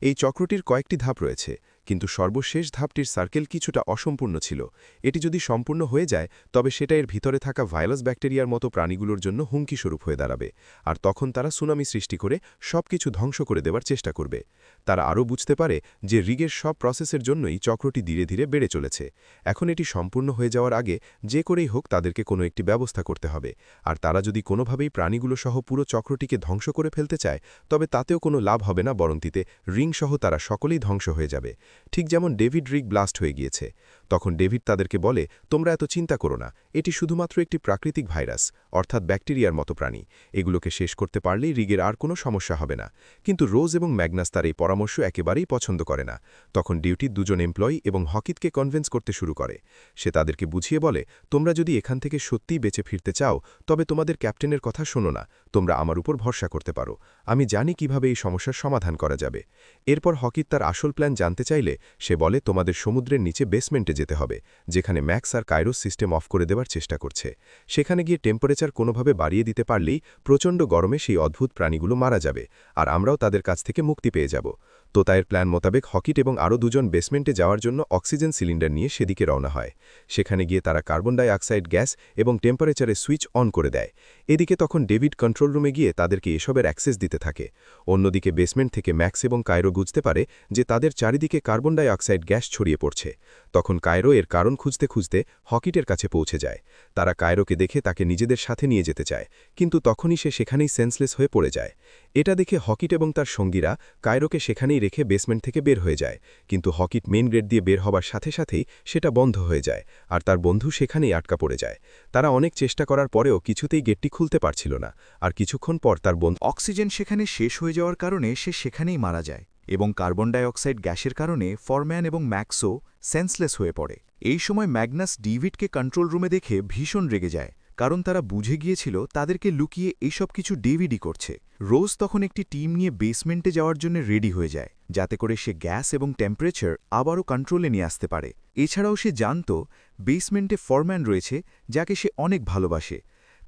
এই চক্রটির কয়েকটি ধাপ রয়েছে, কিন্তু সর্বশেষ ধাপটির সার্কেল কিছুটা অসম্পূর্ণ ছিল। এটি যদি সম্পূর্ণ হয়ে যায় তবে সেটা এর ভিতরে থাকা ভাইরাস ব্যাকটেরিয়ার মতো প্রাণীগুলোর জন্য হুমকিস্বরূপ হয়ে দাঁড়াবে, আর তখন তারা সুনামি সৃষ্টি করে সবকিছু ধ্বংস করে দেওয়ার চেষ্টা করবে। তারা আরও বুঝতে পারে যে রিগের সব প্রসেসের জন্যই চক্রটি ধীরে ধীরে বেড়ে চলেছে। এখন এটি সম্পূর্ণ হয়ে যাওয়ার আগে যে করেই হোক তাদেরকে কোনো একটি ব্যবস্থা করতে হবে, আর তারা যদি কোনোভাবেই প্রাণীগুলো সহ পুরো চক্রটিকে ধ্বংস করে ফেলতে চায় তবে তাতেও কোনো লাভ হবে না, বরংতিতে রিং সহ তারা সকলেই ধ্বংস হয়ে যাবে। ঠিক যেমন ডেভিড রিগ ব্লাস্ট হয়ে গিয়েছে। তখন ডেভিড তাদেরকে বলে, তোমরা এত চিন্তা করো না, এটি শুধুমাত্র একটি প্রাকৃতিক ভাইরাস, অর্থাৎ ব্যাকটেরিয়ার মতো প্রাণী। এগুলোকে শেষ করতে পারলেই রিগের আর কোনো সমস্যা হবে না। কিন্তু রোজ এবং ম্যাগনাস তার এই পরামর্শ একেবারেই পছন্দ করে না। তখন ডিউটির দুজন এমপ্লয়ি এবং হকিতকে কনভিন্স করতে শুরু করে। সে তাদেরকে বুঝিয়ে বলে, তোমরা যদি এখান থেকে সত্যিই বেঁচে ফিরতে চাও তবে তোমাদের ক্যাপ্টেনের কথা শোনো না, তোমরা আমার উপর ভরসা করতে পারো, আমি জানি কিভাবে এই সমস্যার সমাধান করা যাবে। এরপর হকিত তার আসল প্ল্যান জানতে চাইলে সে বলে, তোমাদের সমুদ্রের নিচে বেসমেন্টে যেতে হবে, যেখানে ম্যাক্স আর কায়রোস সিস্টেম অফ করে দেওয়ার চেষ্টা করছে। সেখানে গিয়ে টেম্পারেচার কোনোভাবে বাড়িয়ে দিতে পারলেই প্রচণ্ড গরমে সেই অদ্ভুত প্রাণীগুলো মারা যাবে, আর আমরাও তাদের কাছ থেকে মুক্তি পেয়ে যাব। তো তাদের প্ল্যান মোতাবেক হকিট এবং আরও দুজন বেসমেন্টে যাওয়ার জন্য অক্সিজেন সিলিন্ডার নিয়ে সেদিকে রওনা হয়। সেখানে গিয়ে তারা কার্বন ডাই অক্সাইড গ্যাস এবং টেম্পারেচারে সুইচ অন করে দেয়। এদিকে তখন ডেভিড কন্ট্রোল রুমে গিয়ে তাদেরকে এসবের অ্যাক্সেস দিতে থাকে। অন্যদিকে বেসমেন্ট থেকে ম্যাক্স এবং কায়রো বুঝতে পারে যে তাদের চারিদিকে কার্বন ডাই অক্সাইড গ্যাস ছড়িয়ে পড়ছে। তখন কায়রো এর কারণ খুঁজতে খুঁজতে হকিটের কাছে পৌঁছে যায়। তারা কায়রোকে দেখে তাকে নিজেদের সাথে নিয়ে যেতে চায়, কিন্তু তখনই সে সেখানেই সেন্সলেস হয়ে পড়ে যায়। এটা দেখে হকিট এবং তার সঙ্গীরা কায়রোকে সেখানেই রেখে বেসমেন্ট থেকে বের হয়ে যায়, কিন্তু হকিট মেন গেট দিয়ে বের হবার সাথে সাথেই সেটা বন্ধ হয়ে যায়, আর তার বন্ধু সেখানেই আটকা পড়ে যায়। তারা অনেক চেষ্টা করার পরেও কিছুতেই গেটটি খুলতে পারছিল না, আর কিছুক্ষণ পর তার বন্ধু অক্সিজেন সেখানে শেষ হয়ে যাওয়ার কারণে সে সেখানেই মারা যায়, এবং কার্বন ডাই অক্সাইড গ্যাসের কারণে ফরম্যান এবং ম্যাক্সও সেন্সলেস হয়ে পড়ে। এই সময় ম্যাগনাস ডেভিডকে কন্ট্রোল রুমে দেখে ভীষণ রেগে যায়, কারণ তারা বুঝে গিয়েছিল তাদেরকে লুকিয়ে এইসব কিছু ডেভিডই করছে। রোজ তখন একটি টিম নিয়ে বেসমেন্টে যাওয়ার জন্য রেডি হয়ে যায়, যাতে করে সে গ্যাস এবং টেম্পারেচার আবারও কন্ট্রোলে নিয়ে আসতে পারে। এছাড়াও সে জানত বেসমেন্টে ফরম্যান রয়েছে যাকে সে অনেক ভালোবাসে,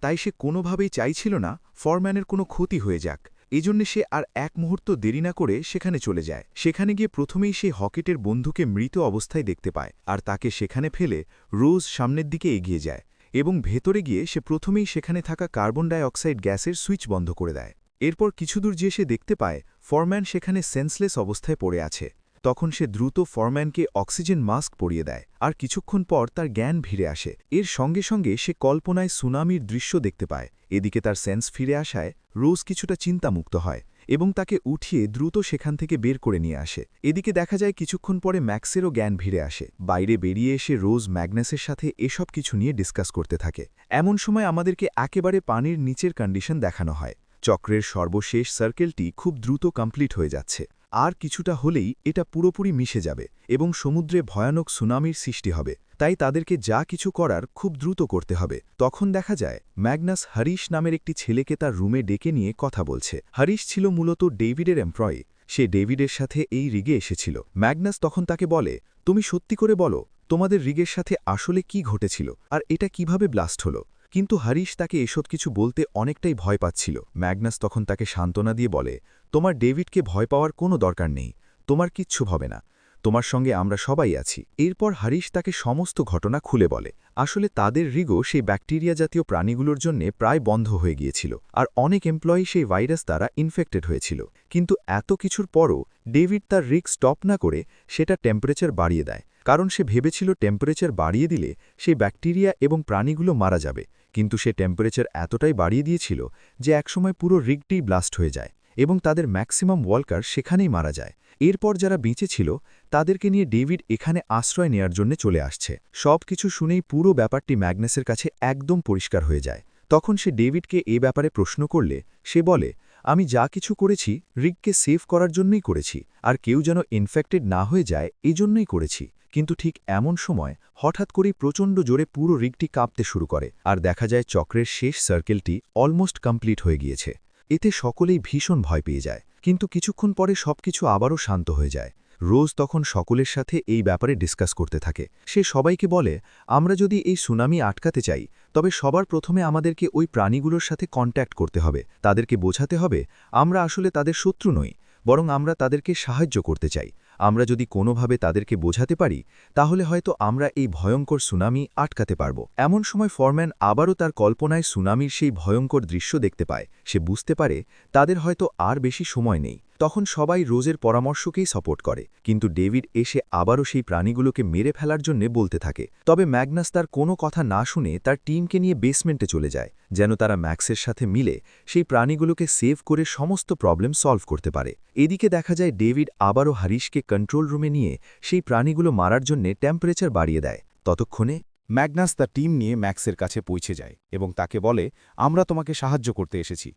তাই সে কোনোভাবেই চাইছিল না ফরম্যানের কোনো ক্ষতি হয়ে যাক। এজন্য সে আর এক মুহূর্ত দেরি না করে সেখানে চলে যায়। সেখানে গিয়ে প্রথমেই সে হকেটের বন্ধুকে মৃত অবস্থায় দেখতে পায়, আর তাকে সেখানে ফেলে রোজ সামনের দিকে এগিয়ে যায় এবং ভেতরে গিয়ে সে প্রথমেই সেখানে থাকা কার্বন ডাই অক্সাইড গ্যাসের সুইচ বন্ধ করে দেয়। এরপর কিছুদূর যেয়ে সে দেখতে পায় ফরম্যান সেখানে সেন্সলেস অবস্থায় পড়ে আছে। তখন সে দ্রুত ফরম্যানকে অক্সিজেন মাস্ক পরিয়ে দেয়, আর কিছুক্ষণ পর তার জ্ঞান ফিরে আসে। এর সঙ্গে সঙ্গে সে কল্পনায় সুনামির দৃশ্য দেখতে পায়। এদিকে তার সেন্স ফিরে আসায় রোজ কিছুটা চিন্তামুক্ত হয় এবং তাকে উঠিয়ে দ্রুত সেখান থেকে বের করে নিয়ে আসে। এদিকে দেখা যায় কিছুক্ষণ পরে ম্যাক্সেরও জ্ঞান ফিরে আসে। বাইরে বেরিয়ে এসে রোজ ম্যাগনাসের সাথে এসব কিছু নিয়ে ডিসকাস করতে থাকে। এমন সময় আমাদেরকে একেবারে পানির নিচের কন্ডিশন দেখানো হয়। চক্রের সর্বশেষ সার্কেলটি খুব দ্রুত কমপ্লিট হয়ে যাচ্ছে। আর কিছুটা হলেই এটা পুরোপুরি মিশে যাবে এবং সমুদ্রে ভয়ানক সুনামির সৃষ্টি হবে। তাই তাদেরকে যা কিছু করার খুব দ্রুত করতে হবে। তখন দেখা যায় ম্যাগনাস হরিশ নামের একটি ছেলেকে তার রুমে ডেকে নিয়ে কথা বলছে। হরিশ ছিল মূলত ডেভিডের এমপ্লয়ি। সে ডেভিডের সাথে এই রিগে এসেছিল। ম্যাগনাস তখন তাকে বলে, তুমি সত্যি করে বলো তোমাদের রিগের সাথে আসলে কি ঘটেছিল আর এটা কিভাবে ব্লাস্ট হলো। কিন্তু হরিশ তাকে এসব কিছু বলতে অনেকটাই ভয় পাচ্ছিল। ম্যাগনাস তখন তাকে সান্ত্বনা দিয়ে বলে, তোমার ডেভিডকে ভয় পাওয়ার কোনো দরকার নেই, তোমার কিচ্ছু হবে না, তোমার সঙ্গে আমরা সবাই আছি। এরপর হরিশ তাকে সমস্ত ঘটনা খুলে বলে। আসলে তাদের রিগো সেই ব্যাকটেরিয়া জাতীয় প্রাণীগুলোর জন্য প্রায় বন্ধ হয়ে গিয়েছিল, আর অনেক এমপ্লয়ি সেই ভাইরাস দ্বারা ইনফেক্টেড হয়েছিল। কিন্তু এত কিছুর পরও ডেভিড তার রিগ স্টপ না করে সেটা টেম্পারেচার বাড়িয়ে দেয়, কারণ সে ভেবেছিল টেম্পারেচার বাড়িয়ে দিলে সেই ব্যাকটেরিয়া এবং প্রাণীগুলো মারা যাবে। কিন্তু সে টেম্পারেচার এতটাই বাড়িয়ে দিয়েছিল যে একসময় পুরো রিগটি ব্লাস্ট হয়ে যায় এবং তাদের ম্যাক্সিমাম ওয়ার্কার সেখানেই মারা যায়। এরপর যারা বেঁচে ছিল তাদেরকে নিয়ে ডেভিড এখানে আশ্রয় নেয়ার জন্য চলে আসছে। সব কিছু শুনেই পুরো ব্যাপারটি ম্যাগনাসের কাছে একদম পরিষ্কার হয়ে যায়। তখন সে ডেভিডকে এ ব্যাপারে প্রশ্ন করলে সে বলে, আমি যা কিছু করেছি রিগকে সেভ করার জন্যই করেছি, আর কেউ যেন ইনফেক্টেড না হয়ে যায় এজন্যই করেছি। কিন্তু ঠিক এমন সময় হঠাৎ করেই প্রচণ্ড জোরে পুরো রিগটি কাঁপতে শুরু করে, আর দেখা যায় চক্রের শেষ সার্কেলটি অলমোস্ট কমপ্লিট হয়ে গিয়েছে। এতে সকলেই ভীষণ ভয় পেয়ে যায়, কিন্তু কিছুক্ষণ পরে সবকিছু আবারও শান্ত হয়ে যায়। রোজ তখন সকলের সাথে এই ব্যাপারে ডিসকাস করতে থাকে। সে সবাইকে বলে, আমরা যদি এই সুনামি আটকাতে চাই তবে সবার প্রথমে আমাদেরকে ওই প্রাণীগুলোর সাথে কন্ট্যাক্ট করতে হবে। তাদেরকে বোঝাতে হবে আমরা আসলে তাদের শত্রু নই, বরং আমরা তাদেরকে সাহায্য করতে চাই। আমরা যদি কোনোভাবে তাদেরকে বোঝাতে পারি তাহলে হয়তো আমরা এই ভয়ঙ্কর সুনামি আটকাতে পারব। এমন সময় ফরম্যান আবারও তার কল্পনায় সুনামির সেই ভয়ঙ্কর দৃশ্য দেখতে পায়। সে বুঝতে পারে তাদের হয়তো আর বেশি সময় নেই। তখন সবাই রোজের পরামর্শকেই সাপোর্ট করে, কিন্তু ডেভিড এসে আবারও সেই প্রাণীগুলোকে মেরে ফেলার জন্য বলতে থাকে। তবে ম্যাগনাস তার কোনো কথা না শুনে তার টিমকে নিয়ে বেসমেন্টে চলে যায়, যেন তারা ম্যাক্সের সাথে মিলে সেই প্রাণীগুলোকে সেভ করে সমস্ত প্রবলেম সলভ করতে পারে। এদিকে দেখা যায় ডেভিড আবারও হরিশকে কন্ট্রোল রুমে নিয়ে সেই প্রাণীগুলো মারার জন্য টেম্পারেচার বাড়িয়ে দেয়। ততক্ষণে ম্যাগনাস তার টিম নিয়ে ম্যাক্সের কাছে পৌঁছে যায় এবং তাকে বলে, আমরা তোমাকে সাহায্য করতে এসেছি।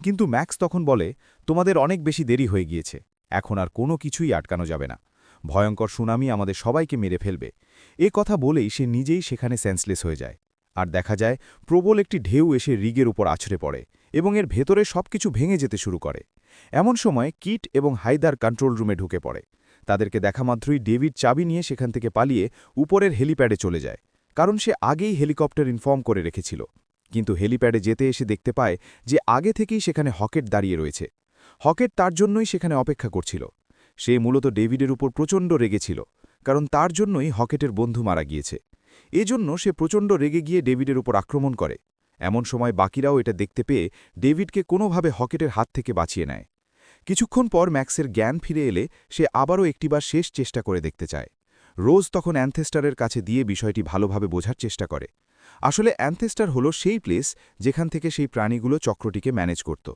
কিন্তু ম্যাক্স তখন বলে, তোমাদের অনেক বেশি দেরি হয়ে গিয়েছে, এখন আর কোনো কিছুই আটকানো যাবে না, ভয়ঙ্কর সুনামি আমাদের সবাইকে মেরে ফেলবে। এ কথা বলেই সে নিজেই সেখানে সেন্সলেস হয়ে যায়, আর দেখা যায় প্রবল একটি ঢেউ এসে রিগের উপর আছড়ে পড়ে এবং এর ভেতরে সবকিছু ভেঙে যেতে শুরু করে। এমন সময় কিট এবং হায়দার কন্ট্রোল রুমে ঢুকে পড়ে। তাদেরকে দেখা মাত্রই ডেভিড চাবি নিয়ে সেখান থেকে পালিয়ে উপরের হেলিপ্যাডে চলে যায়, কারণ সে আগেই হেলিকপ্টার ইনফর্ম করে রেখেছিল। কিন্তু হেলিপ্যাডে যেতে এসে দেখতে পায় যে আগে থেকেই সেখানে হকেট দাঁড়িয়ে রয়েছে। হকেট তার জন্যই সেখানে অপেক্ষা করছিল। সে মূলত ডেভিডের উপর প্রচণ্ড রেগেছিল, কারণ তার জন্যই হকেটের বন্ধু মারা গিয়েছে। এজন্য সে প্রচণ্ড রেগে গিয়ে ডেভিডের উপর আক্রমণ করে। এমন সময় বাকিরাও এটা দেখতে পেয়ে ডেভিডকে কোনোভাবে হকেটের হাত থেকে বাঁচিয়ে নেয়। কিছুক্ষণ পর ম্যাক্সের জ্ঞান ফিরে এলে সে আবারও একটিবার শেষ চেষ্টা করে দেখতে চায়। রোজ তখন অ্যানথেস্টারের কাছে দিয়ে বিষয়টি ভালোভাবে বোঝার চেষ্টা করে। আসলে অ্যানথেস্টার হলো সেই প্লেস যেখান থেকে সেই প্রাণীগুলো চক্রটিকে ম্যানেজ করত।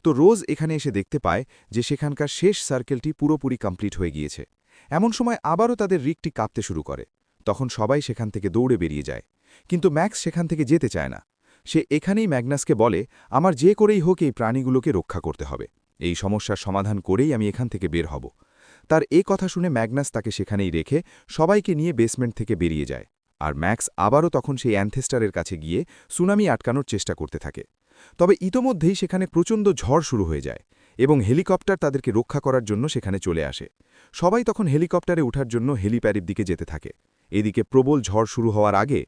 তো রোজ এখানে এসে দেখতে পায় যে সেখানকার শেষ সার্কেলটি পুরোপুরি কমপ্লিট হয়ে গিয়েছে। এমন সময় আবারও তাদের রিগটি কাঁপতে শুরু করে। তখন সবাই সেখান থেকে দৌড়ে বেরিয়ে যায়, কিন্তু ম্যাক্স সেখান থেকে যেতে চায় না। সে এখানেই ম্যাগনাসকে বলে, আমার যে করেই হোক এই প্রাণীগুলোকে রক্ষা করতে হবে, এই সমস্যার সমাধান করেই আমি এখান থেকে বের হব। তার এ কথা শুনে ম্যাগনাস তাকে সেখানেই রেখে সবাইকে নিয়ে বেসমেন্ট থেকে বেরিয়ে যায়, আর ম্যাক্স আবারও তখন সেই অ্যানথেস্টারের কাছে গিয়ে সুনামি আটকানোর চেষ্টা করতে থাকে। তবে ইতোমধ্যেই সেখানে প্রচণ্ড ঝড় শুরু হয়ে যায় এবং হেলিকপ্টার তাদেরকে রক্ষা করার জন্য সেখানে চলে আসে। সবাই তখন হেলিকপ্টারে ওঠার জন্য হেলিপ্যাডের দিকে যেতে থাকে। এদিকে প্রবল ঝড় শুরু হওয়ার আগে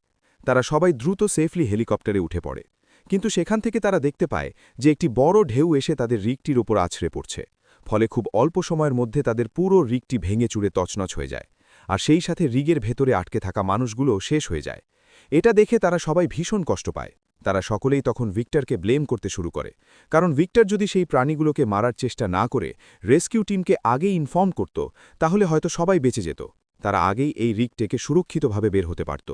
তারা সবাই দ্রুত সেফলি হেলিকপ্টারে উঠে পড়ে, কিন্তু সেখান থেকে তারা দেখতে পায় যে একটি বড় ঢেউ এসে তাদের রিগটির ওপর আছড়ে পড়ছে। ফলে খুব অল্প সময়ের মধ্যে তাদের পুরো রিগটি ভেঙে চুরে তছনছ হয়ে যায়, আর সেই সাথে রিগের ভেতরে আটকে থাকা মানুষগুলো শেষ হয়ে যায়। এটা দেখে তারা সবাই ভীষণ কষ্ট পায়। তারা সকলেই তখন ভিক্টরকে ব্লেম করতে শুরু করে, কারণ ভিক্টর যদি সেই প্রাণীগুলোকে মারার চেষ্টা না করে রেস্কিউ টিমকে আগেই ইনফর্ম করত, তাহলে হয়তো সবাই বেঁচে যেত। তারা আগেই এই রিগ থেকে সুরক্ষিতভাবে বের হতে পারত।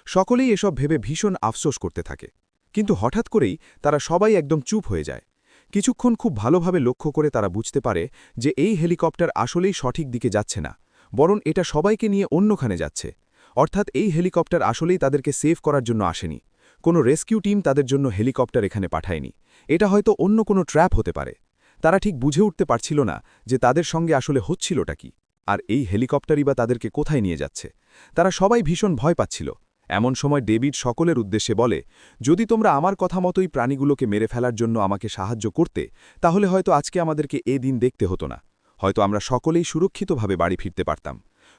সকলেই এসব ভেবে ভীষণ আফসোস করতে থাকে। কিন্তু হঠাৎ করেই তারা সবাই একদম চুপ হয়ে যায়। কিছুক্ষণ খুব ভালোভাবে লক্ষ্য করে তারা বুঝতে পারে যে এই হেলিকপ্টার আসলেই সঠিক দিকে যাচ্ছে না, বরং এটা সবাইকে নিয়ে অন্যখানে যাচ্ছে। অর্থাৎ এই হেলিকপ্টার আসলেই তাদেরকে সেভ করার জন্য আসেনি। কোনো রেস্কিউ টিম তাদের জন্য হেলিকপ্টার এখানে পাঠায়নি। এটা হয়তো অন্য কোনো ট্র্যাপ হতে পারে। তারা ঠিক বুঝে উঠতে পারছিল না যে তাদের সঙ্গে আসলে হচ্ছিলটা কি, আর এই হেলিকপ্টারই বা তাদেরকে কোথায় নিয়ে যাচ্ছে। তারা সবাই ভীষণ ভয় পাচ্ছিল। এমন সময় ডেভিড সকলের উদ্দেশ্যে বলে, যদি তোমরা আমার কথা মতোই প্রাণীগুলোকে মেরে ফেলার জন্য আমাকে সাহায্য করতে, তাহলে হয়তো আজকে আমাদেরকে এ দিন দেখতে হতো না। হয়তো আমরা সকলেই সুরক্ষিতভাবে বাড়ি ফিরতে পারতাম।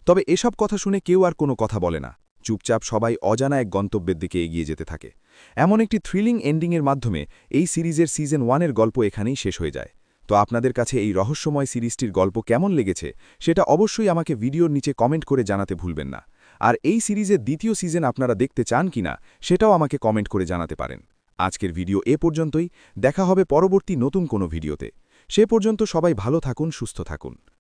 তবে এসব কথা শুনে কেউ আর কোনো কথা বলে না। চুপচাপ সবাই অজানা এক গন্তব্যের দিকে এগিয়ে যেতে থাকে। এমন একটি থ্রিলিং এন্ডিংয়ের মাধ্যমে এই সিরিজের সিজন 1-এর গল্প এখানেই শেষ হয়ে যায়। তো আপনাদের কাছে এই রহস্যময় সিরিজটির গল্প কেমন লেগেছে সেটা অবশ্যই আমাকে ভিডিওর নিচে কমেন্ট করে জানাতে ভুলবেন না। আর এই সিরিজের দ্বিতীয় সিজন আপনারা দেখতে চান কিনা সেটাও আমাকে কমেন্ট করে জানাতে পারেন। আজকের ভিডিও এ পর্যন্তই। দেখা হবে পরবর্তী নতুন কোনো ভিডিওতে। সে পর্যন্ত সবাই ভালো থাকুন, সুস্থ থাকুন।